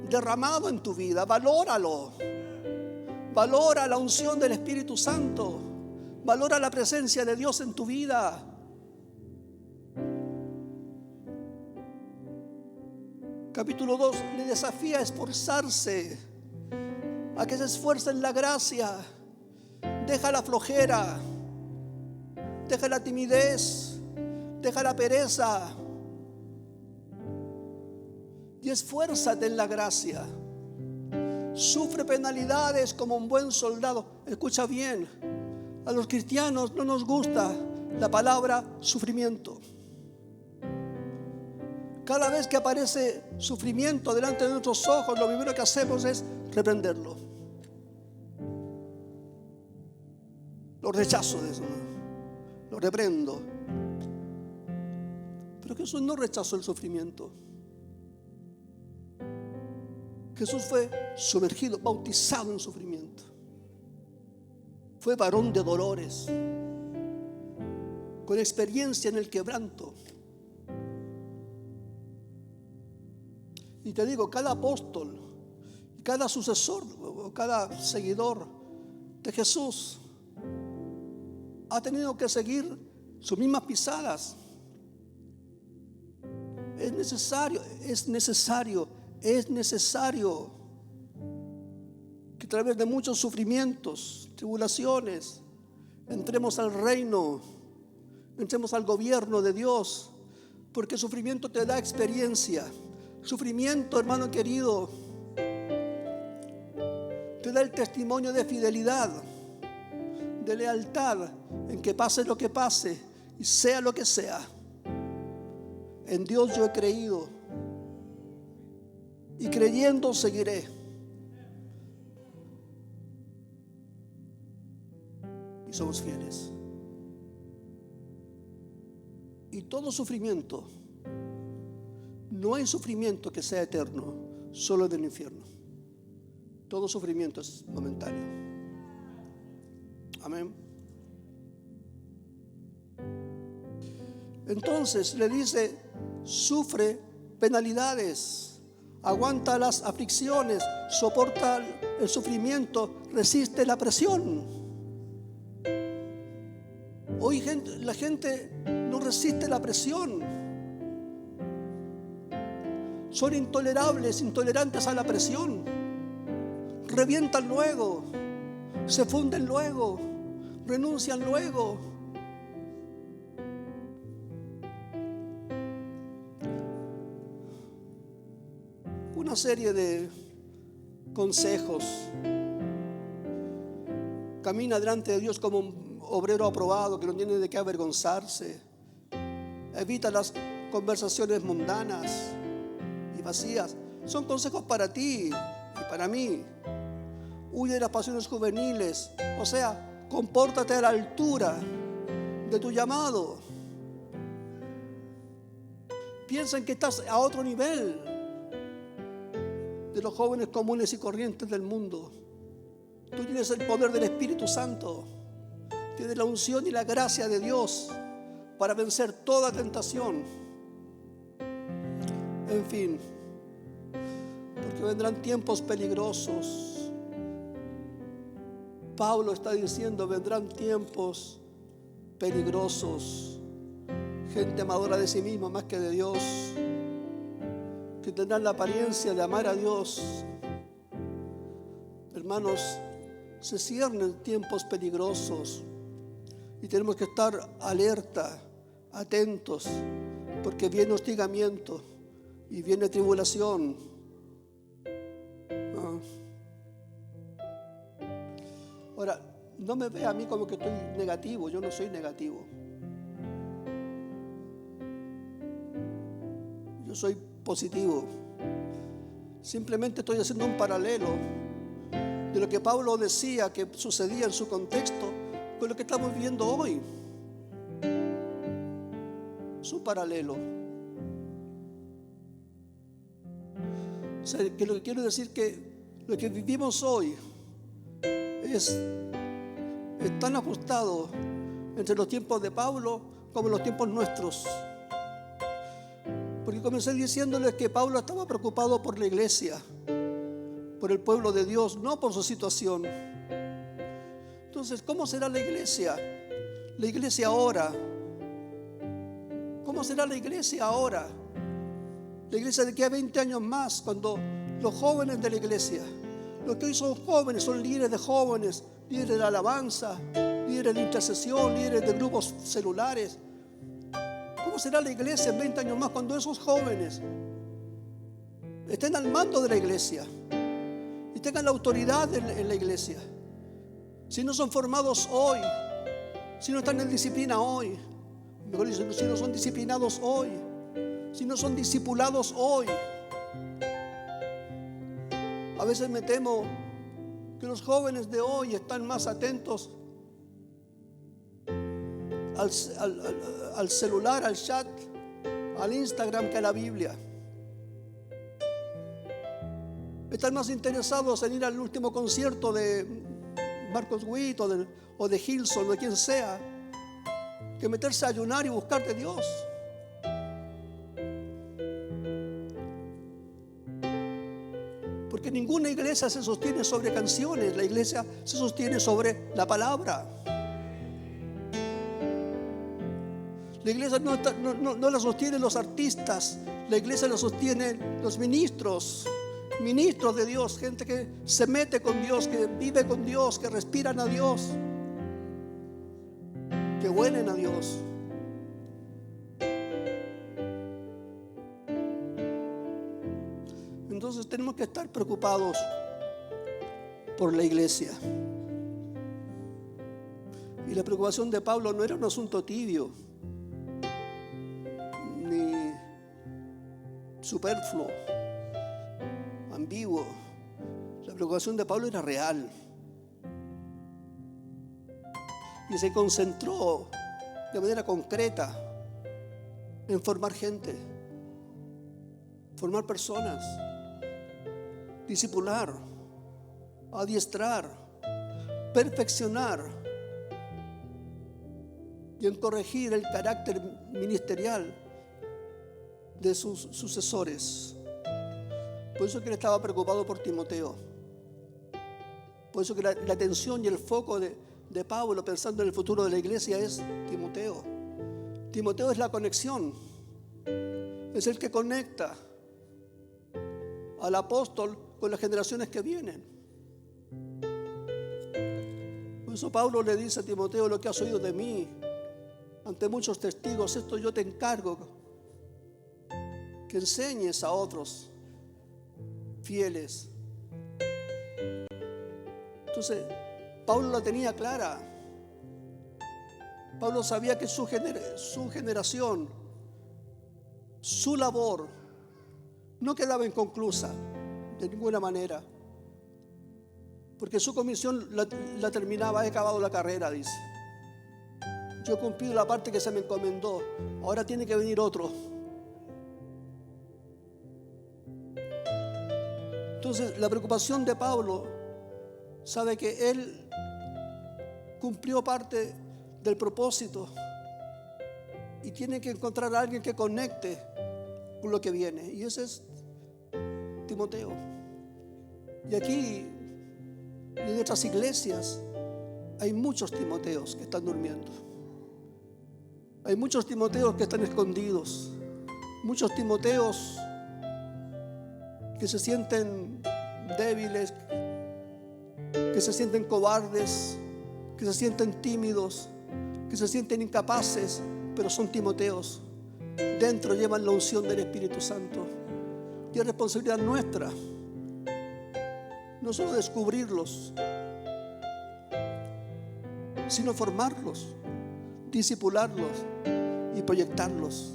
derramado en tu vida, valóralo. Valora la unción del Espíritu Santo, valora la presencia de Dios en tu vida. Capítulo 2 le desafía a esforzarse, a que se esfuerce en la gracia. Deja la flojera, deja la timidez, deja la pereza y esfuérzate en la gracia. Sufre penalidades como un buen soldado. Escucha bien, a los cristianos no nos gusta la palabra sufrimiento. Cada vez que aparece sufrimiento delante de nuestros ojos, lo primero que hacemos es reprenderlo. Lo rechazo de eso, lo reprendo. Pero Jesús no rechazó el sufrimiento. Jesús fue sumergido, bautizado en sufrimiento. Fue varón de dolores, con experiencia en el quebranto. Y te digo, cada apóstol, cada sucesor, cada seguidor de Jesús ha tenido que seguir sus mismas pisadas. Es necesario que a través de muchos sufrimientos, tribulaciones, entremos al reino, entremos al gobierno de Dios, porque el sufrimiento te da experiencia. Sufrimiento, hermano querido, te da el testimonio de fidelidad, de lealtad, en que pase lo que pase y sea lo que sea. En Dios yo he creído y creyendo seguiré. Y somos fieles. Y todo sufrimiento, no hay sufrimiento que sea eterno, solo del infierno. Todo sufrimiento es momentáneo. Amén. Entonces le dice: sufre penalidades, aguanta las aflicciones, soporta el sufrimiento, resiste la presión. Hoy la gente no resiste la presión. Son intolerantes a la presión. Revientan luego, se funden luego, renuncian luego. Una serie de consejos. Camina delante de Dios como un obrero aprobado que no tiene de qué avergonzarse. Evita las conversaciones mundanas y vacías. Son consejos para ti y para mí. Huye de las pasiones juveniles. O sea, compórtate a la altura de tu llamado. Piensa en que estás a otro nivel de los jóvenes comunes y corrientes del mundo. Tú tienes el poder del Espíritu Santo. Tienes la unción y la gracia de Dios para vencer toda tentación. En fin, porque vendrán tiempos peligrosos. Pablo está diciendo: vendrán tiempos peligrosos. Gente amadora de sí misma más que de Dios, que tendrán la apariencia de amar a Dios. Hermanos, se ciernen tiempos peligrosos y tenemos que estar alerta, atentos, porque viene hostigamiento y viene tribulación. Ahora, no me vea a mí como que estoy negativo. Yo no soy negativo. Yo soy positivo. Simplemente estoy haciendo un paralelo de lo que Pablo decía que sucedía en su contexto con lo que estamos viviendo hoy. Es un paralelo. O sea, que lo que quiero decir que lo que vivimos hoy es tan ajustado entre los tiempos de Pablo como los tiempos nuestros. Porque comencé diciéndoles que Pablo estaba preocupado por la iglesia, por el pueblo de Dios, no por su situación. Entonces, ¿cómo será la iglesia? La iglesia ahora. ¿Cómo será la iglesia ahora? La iglesia de aquí a 20 años más, cuando los jóvenes de la iglesia, los que hoy son jóvenes, son líderes de jóvenes, líderes de alabanza, líderes de intercesión, líderes de grupos celulares. ¿Cómo será la iglesia en 20 años más cuando esos jóvenes estén al mando de la iglesia y tengan la autoridad en la iglesia? Si no son formados hoy, si no están en disciplina hoy, mejor dicho, si no son disciplinados hoy, si no son discipulados hoy. A veces me temo que los jóvenes de hoy están más atentos al celular, al chat, al Instagram que a la Biblia. Están más interesados en ir al último concierto de Marcos Witt o de Hilson o de quien sea, que meterse a ayunar y buscar de Dios. Porque ninguna iglesia se sostiene sobre canciones. La iglesia se sostiene sobre la palabra. La iglesia no la sostienen los artistas, la iglesia la sostienen los ministros de Dios, gente que se mete con Dios, que vive con Dios, que respiran a Dios, que huelen a Dios. Entonces tenemos que estar preocupados por la iglesia. Y la preocupación de Pablo no era un asunto tibio ni superfluo, ambiguo. La preocupación de Pablo era real y se concentró de manera concreta en formar gente, formar personas, discipular, adiestrar, perfeccionar y en corregir el carácter ministerial de sus sucesores. Por eso que él estaba preocupado por Timoteo. Por eso que la atención y el foco de Pablo, pensando en el futuro de la iglesia, es Timoteo. Timoteo es la conexión, es el que conecta al apóstol con las generaciones que vienen. Por eso Pablo le dice a Timoteo: lo que has oído de mí ante muchos testigos, esto yo te encargo, que enseñes a otros fieles. Entonces Pablo la tenía clara. Pablo sabía que su generación, su labor no quedaba inconclusa de ninguna manera, porque su comisión la terminaba. He acabado la carrera, dice. Yo he cumplido la parte que se me encomendó. Ahora tiene que venir otro. Entonces, la preocupación de Pablo, sabe que él cumplió parte del propósito y tiene que encontrar a alguien que conecte con lo que viene. Y ese es Timoteo. Y aquí, en otras iglesias, hay muchos Timoteos que están durmiendo. Hay muchos Timoteos que están escondidos. Muchos Timoteos que se sienten débiles, que se sienten cobardes, que se sienten tímidos, que se sienten incapaces, pero son Timoteos. Dentro llevan la unción del Espíritu Santo. Y es responsabilidad nuestra no solo descubrirlos, sino formarlos, discipularlos y proyectarlos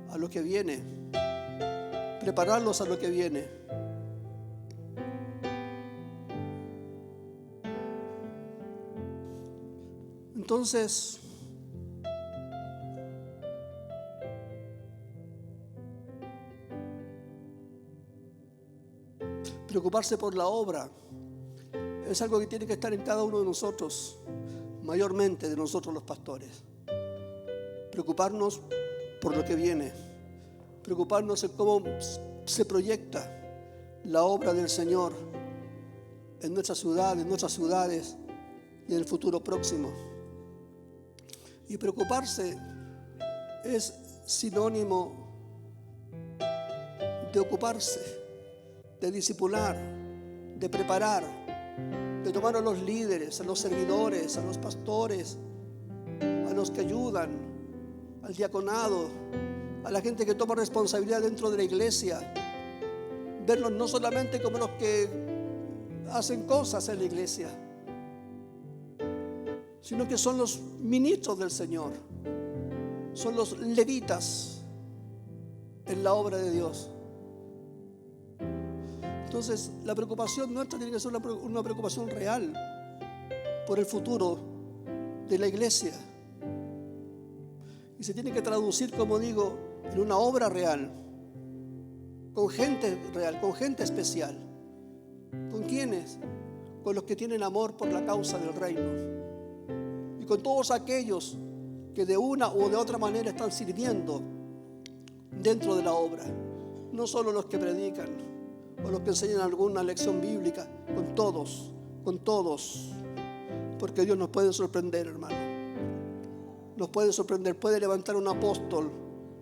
a lo que viene, prepararlos a lo que viene. Entonces, preocuparse por la obra es algo que tiene que estar en cada uno de nosotros, mayormente de nosotros los pastores. Preocuparnos por lo que viene, preocuparnos en cómo se proyecta la obra del Señor en nuestra ciudad, en nuestras ciudades y en el futuro próximo. Y preocuparse es sinónimo de ocuparse, de discipular, de preparar, de tomar a los líderes, a los servidores, a los pastores, a los que ayudan, al diaconado, a la gente que toma responsabilidad dentro de la iglesia, verlos no solamente como los que hacen cosas en la iglesia, sino que son los ministros del Señor, son los levitas en la obra de Dios. Entonces, la preocupación nuestra tiene que ser una preocupación real por el futuro de la iglesia. Y se tiene que traducir, como digo, en una obra real, con gente real, con gente especial. ¿Con quiénes? Con los que tienen amor por la causa del reino. Y con todos aquellos que de una u de otra manera están sirviendo dentro de la obra. No solo los que predican o los que enseñan alguna lección bíblica, con todos, porque Dios nos puede sorprender, hermano. nos puede sorprender. Puede levantar un apóstol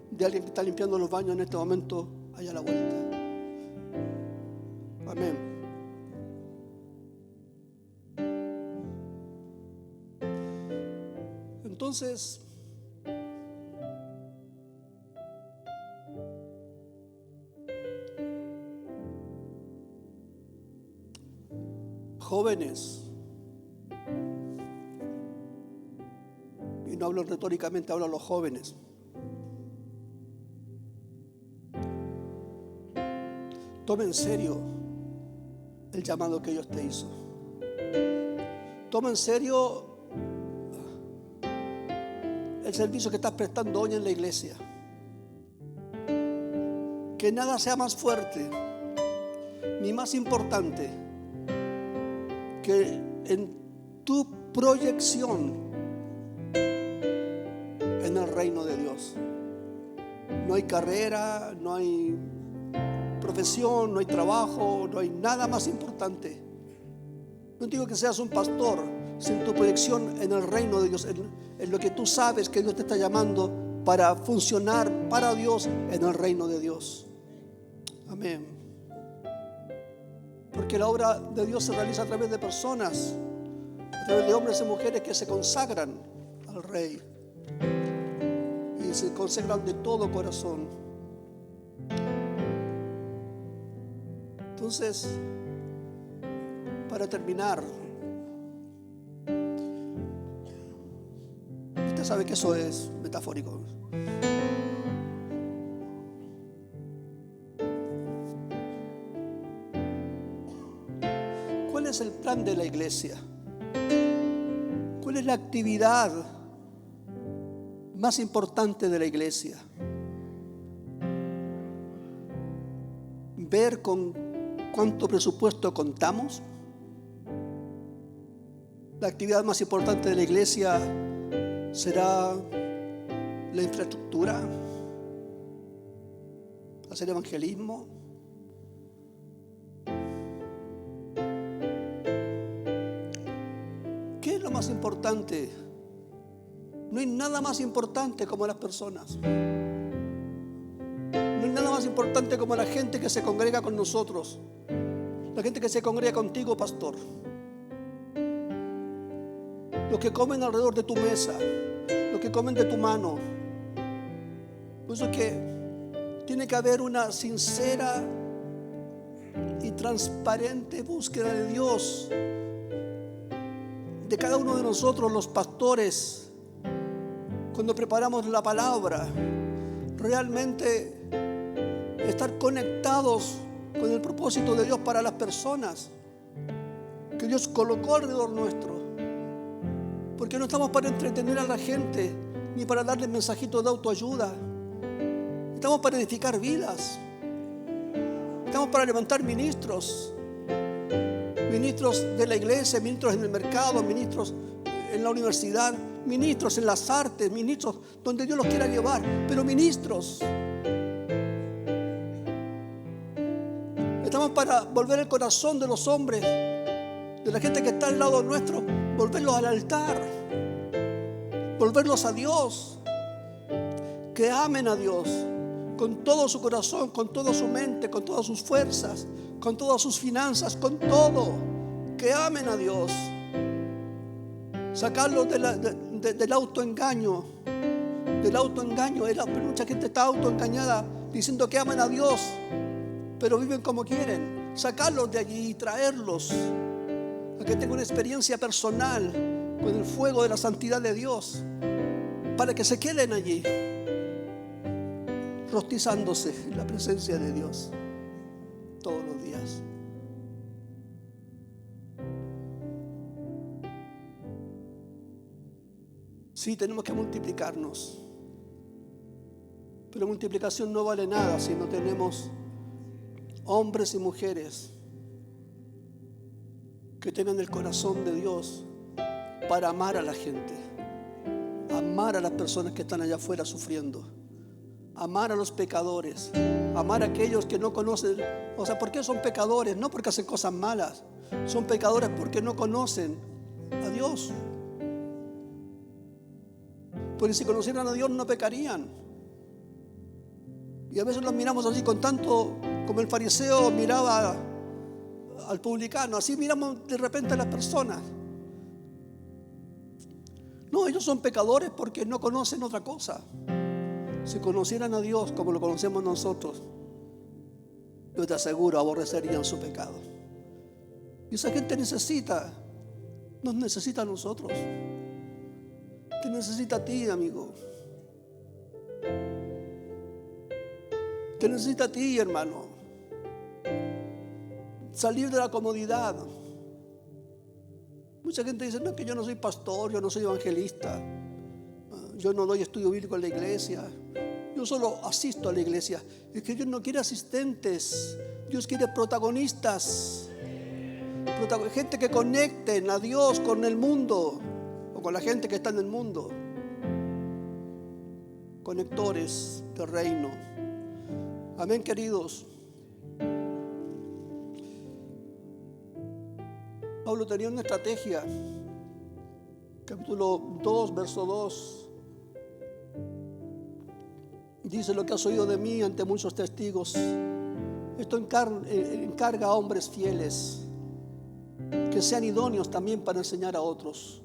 de alguien que está limpiando los baños en este momento allá a la vuelta. Amén. Entonces, jóvenes, y no hablo retóricamente, hablo a los jóvenes. Toma en serio el llamado que Dios te hizo. Toma en serio el servicio que estás prestando hoy en la iglesia. Que nada sea más fuerte ni más importante que en tu proyección en el reino de Dios. No hay carrera, no hay profesión, no hay trabajo, no hay nada más importante. No digo que seas un pastor sin tu proyección en el reino de Dios, en lo que tú sabes que Dios te está llamando para funcionar para Dios en el reino de Dios. Amén. Porque la obra de Dios se realiza a través de personas, a través de hombres y mujeres que se consagran al Rey y se consagran de todo corazón. Entonces, para terminar, usted sabe que eso es metafórico. ¿Cuál es el plan de la iglesia? ¿Cuál es la actividad más importante de la iglesia? Ver con cuánto presupuesto contamos. La actividad más importante de la iglesia será la infraestructura, hacer evangelismo. ¿Qué es lo más importante? No hay nada más importante como las personas. No hay nada más importante como la gente que se congrega con nosotros. La gente que se congrega contigo, pastor. Los que comen alrededor de tu mesa, los que comen de tu mano. Por eso es que tiene que haber una sincera y transparente búsqueda de Dios de cada uno de nosotros, los pastores, cuando preparamos la palabra. Realmente estar conectados con el propósito de Dios para las personas que Dios colocó alrededor nuestro. Porque no estamos para entretener a la gente ni para darles mensajitos de autoayuda. Estamos para edificar vidas. Estamos para levantar ministros de la iglesia, ministros en el mercado, ministros en la universidad, ministros en las artes, ministros donde Dios los quiera llevar, pero ministros. Estamos para volver el corazón de los hombres, de la gente que está al lado nuestro, volverlos al altar, volverlos a Dios, que amen a Dios con todo su corazón, con toda su mente, con todas sus fuerzas, con todas sus finanzas, con todo, que amen a Dios. Sacarlos del autoengaño. Mucha gente está autoengañada diciendo que aman a Dios, pero viven como quieren. Sacarlos de allí y traerlos a que tengan una experiencia personal con el fuego de la santidad de Dios, para que se queden allí rostizándose en la presencia de Dios todos los días. Sí, tenemos que multiplicarnos, pero multiplicación no vale nada si no tenemos hombres y mujeres que tengan el corazón de Dios para amar a la gente, amar a las personas que están allá afuera sufriendo, amar a los pecadores, amar a aquellos que no conocen. O sea, ¿por qué son pecadores? No porque hacen cosas malas, son pecadores porque no conocen a Dios. porque si conocieran a Dios no pecarían. Y a veces los miramos así con tanto, como el fariseo miraba al publicano, así miramos de repente a las personas. No, ellos son pecadores porque no conocen otra cosa. Si conocieran a Dios como lo conocemos nosotros, yo te aseguro, aborrecerían su pecado. Y esa gente nos necesita a nosotros. Te necesita a ti, amigo. Te necesita a ti, hermano. Salir de la comodidad. Mucha gente dice, no, es que yo no soy pastor, yo no soy evangelista, yo no doy estudio bíblico en la iglesia, yo solo asisto a la iglesia. Es que Dios no quiere asistentes, Dios quiere protagonistas, gente que conecten a Dios con el mundo o con la gente que está en el mundo. Conectores del reino. Amén, queridos. Pablo tenía una estrategia. Capítulo 2, verso 2. Dice: lo que has oído de mí ante muchos testigos, esto encarga a hombres fieles que sean idóneos también para enseñar a otros.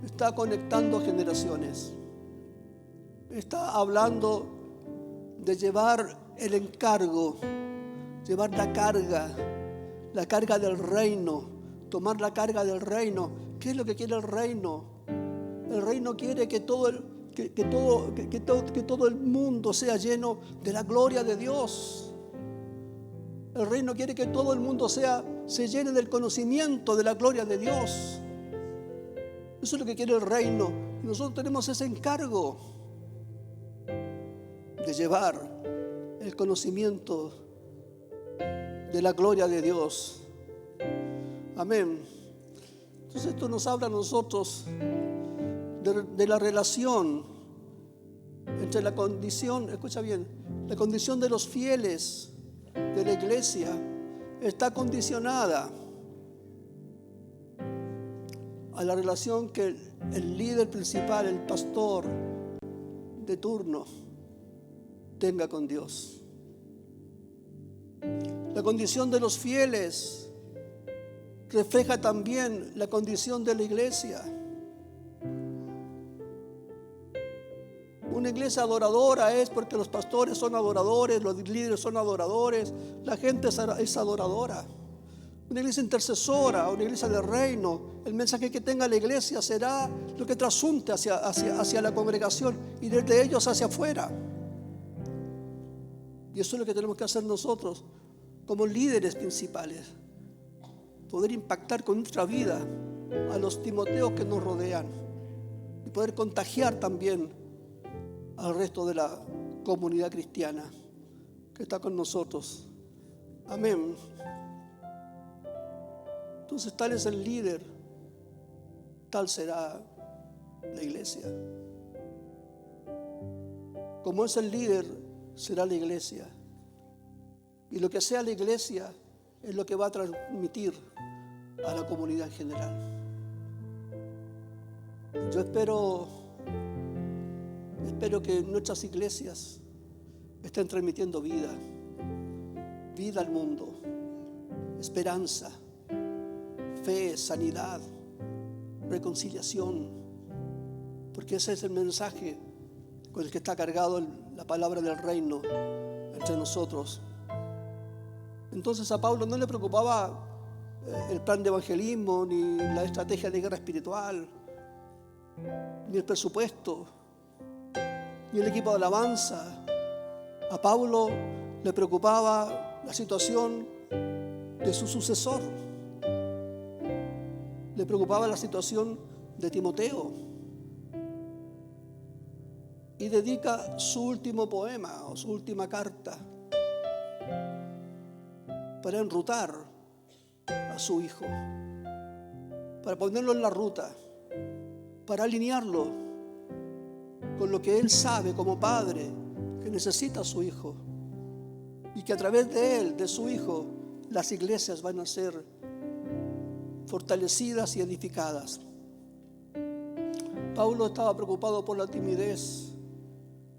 Está conectando generaciones. Está hablando de llevar el encargo, llevar la carga del reino. Tomar la carga del reino. ¿Qué es lo que quiere el reino? El reino quiere que todo el mundo sea lleno de la gloria de Dios. El reino quiere que todo el mundo se llene del conocimiento de la gloria de Dios. Eso es lo que quiere el reino. Y nosotros tenemos ese encargo de llevar el conocimiento de la gloria de Dios. Amén. Entonces esto nos habla a nosotros de la relación entre la condición, escucha bien, la condición de los fieles de la iglesia está condicionada a la relación que el líder principal, el pastor de turno, tenga con Dios. La condición de los fieles refleja también la condición de la iglesia. Una iglesia adoradora es porque los pastores son adoradores, los líderes son adoradores, la gente es adoradora. Una iglesia intercesora, una iglesia del reino, el mensaje que tenga la iglesia será lo que trasunte hacia la congregación y desde ellos hacia afuera. Y eso es lo que tenemos que hacer nosotros como líderes principales. Poder impactar con nuestra vida a los Timoteos que nos rodean y poder contagiar también al resto de la comunidad cristiana que está con nosotros. Amén. Entonces, tal es el líder, tal será la iglesia. Como es el líder, será la iglesia. Y lo que sea la iglesia es lo que va a transmitir a la comunidad en general. Yo espero que nuestras iglesias estén transmitiendo vida al mundo, esperanza, fe, sanidad, reconciliación, porque ese es el mensaje con el que está cargado la palabra del reino entre nosotros. Entonces a Pablo no le preocupaba el plan de evangelismo, ni la estrategia de guerra espiritual, ni el presupuesto, ni el equipo de alabanza. A Pablo le preocupaba la situación de su sucesor. Le preocupaba la situación de Timoteo. Y dedica su último poema o su última carta para enrutar a su hijo, para ponerlo en la ruta, para alinearlo con lo que él sabe como padre que necesita a su hijo, y que a través de él, de su hijo, las iglesias van a ser fortalecidas y edificadas. Pablo estaba preocupado por la timidez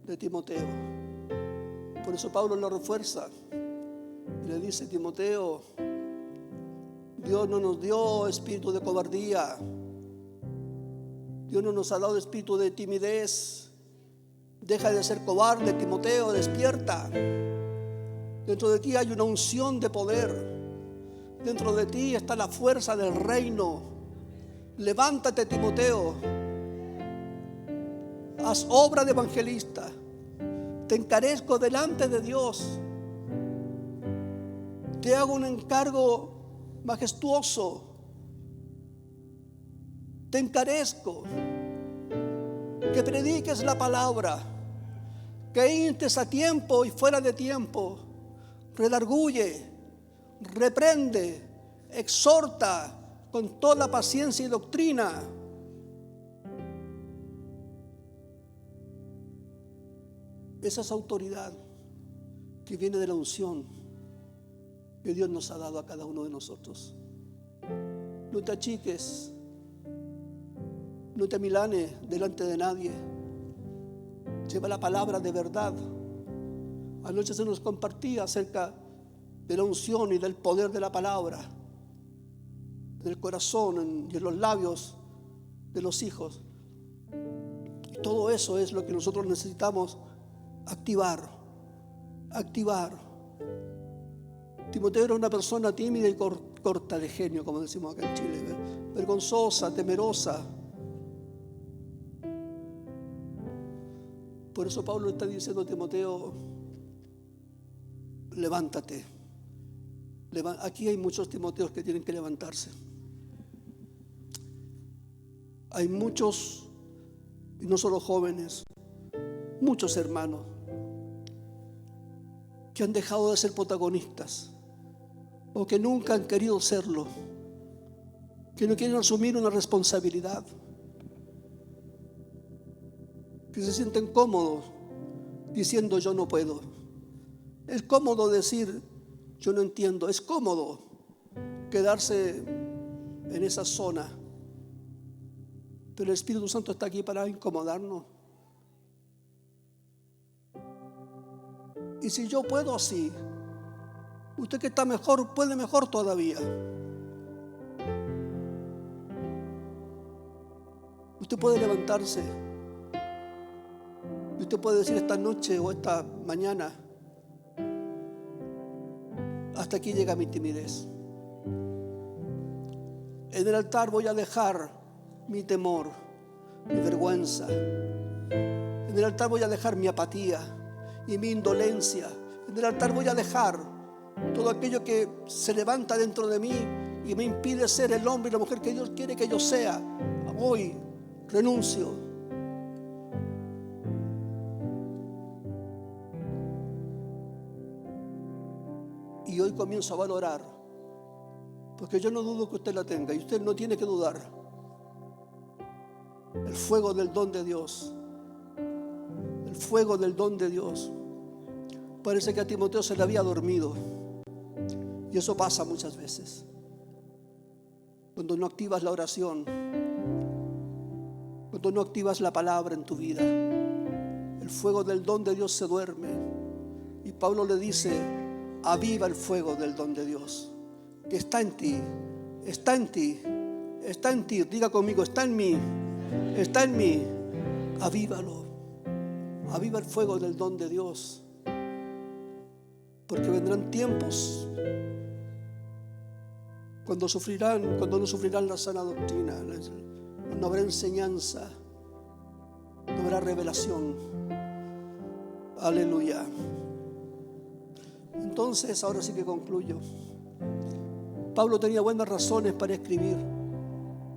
de Timoteo. Por eso Pablo lo refuerza y le dice: Timoteo, Dios no nos dio espíritu de cobardía. Dios no nos ha dado espíritu de timidez. Deja de ser cobarde, Timoteo, despierta. Dentro de ti hay una unción de poder. Dentro de ti está la fuerza del reino. Levántate, Timoteo. Haz obra de evangelista. Te encarezco delante de Dios. Te hago un encargo majestuoso. Te encarezco que prediques la palabra, que instes a tiempo y fuera de tiempo, redarguye, reprende, exhorta con toda paciencia y doctrina. Esa es autoridad que viene de la unción que Dios nos ha dado a cada uno de nosotros. No te achiques, no te amilanes delante de nadie. Lleva la palabra de verdad. Anoche se nos compartía acerca de la unción y del poder de la palabra en el corazón y en los labios de los hijos. Y todo eso es lo que nosotros necesitamos activar. Timoteo era una persona tímida y corta de genio, como decimos acá en Chile, vergonzosa, temerosa. Por eso Pablo está diciendo a Timoteo: levántate. Aquí hay muchos Timoteos que tienen que levantarse. Hay muchos, y no solo jóvenes, muchos hermanos que han dejado de ser protagonistas o que nunca han querido serlo, que no quieren asumir una responsabilidad, que se sienten cómodos diciendo yo no puedo. Es cómodo decir yo no entiendo, es cómodo quedarse en esa zona, pero el Espíritu Santo está aquí para incomodarnos. Y si yo puedo así, usted que está mejor, puede mejor todavía. Usted puede levantarse y usted puede decir esta noche o esta mañana: hasta aquí llega mi timidez. En el altar voy a dejar mi temor, mi vergüenza. En el altar voy a dejar mi apatía y mi indolencia. En el altar voy a dejar todo aquello que se levanta dentro de mí y me impide ser el hombre y la mujer que Dios quiere que yo sea. Hoy renuncio. Y hoy comienzo a valorar, porque yo no dudo que usted la tenga y usted no tiene que dudar. El fuego del don de Dios. El fuego del don de Dios. Parece que a Timoteo se le había dormido. Y eso pasa muchas veces. Cuando no activas la oración, cuando no activas la palabra en tu vida, el fuego del don de Dios se duerme. Y Pablo le dice: aviva el fuego del don de Dios, que está en ti, está en ti, está en ti. Diga conmigo: está en mí, está en mí. Avívalo. Aviva el fuego del don de Dios, porque vendrán tiempos cuando no sufrirán la sana doctrina, no habrá enseñanza, no habrá revelación. Aleluya. Entonces, ahora sí que concluyo. Pablo tenía buenas razones para escribir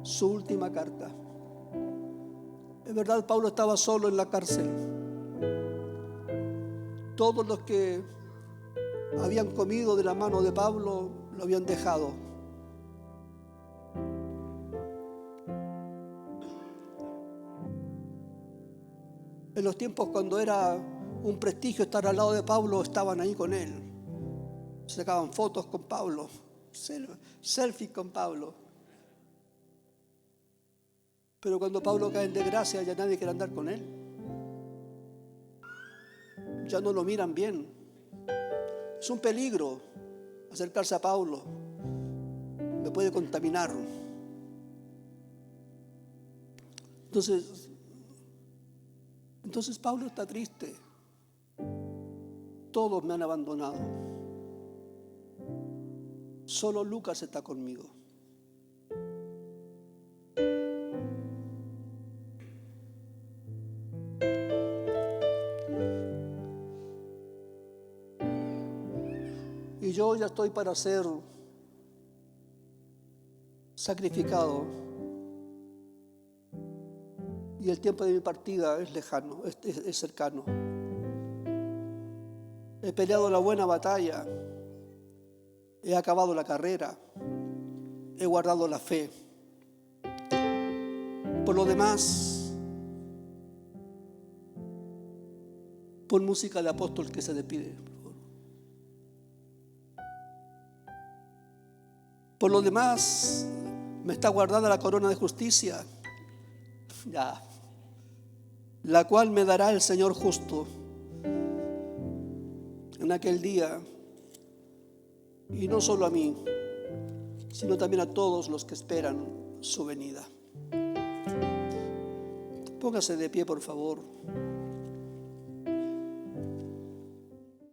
su última carta. Es verdad, Pablo estaba solo en la cárcel. Todos los que habían comido de la mano de Pablo lo habían dejado. En los tiempos cuando era un prestigio estar al lado de Pablo, estaban ahí con él. Se sacaban fotos con Pablo, selfies con Pablo. Pero cuando Pablo cae en desgracia, ya nadie quiere andar con él. Ya no lo miran bien. Es un peligro acercarse a Pablo. Me puede contaminar. Entonces Pablo está triste. Todos me han abandonado. Solo Lucas está conmigo. Y yo ya estoy para ser sacrificado. Y el tiempo de mi partida es lejano, es cercano. He peleado la buena batalla. He acabado la carrera. He guardado la fe. Por lo demás, pon música de apóstol que se despide. Por lo demás, me está guardada la corona de justicia, ya, la cual me dará el Señor justo en aquel día, y no solo a mí, sino también a todos los que esperan su venida. Póngase de pie, por favor.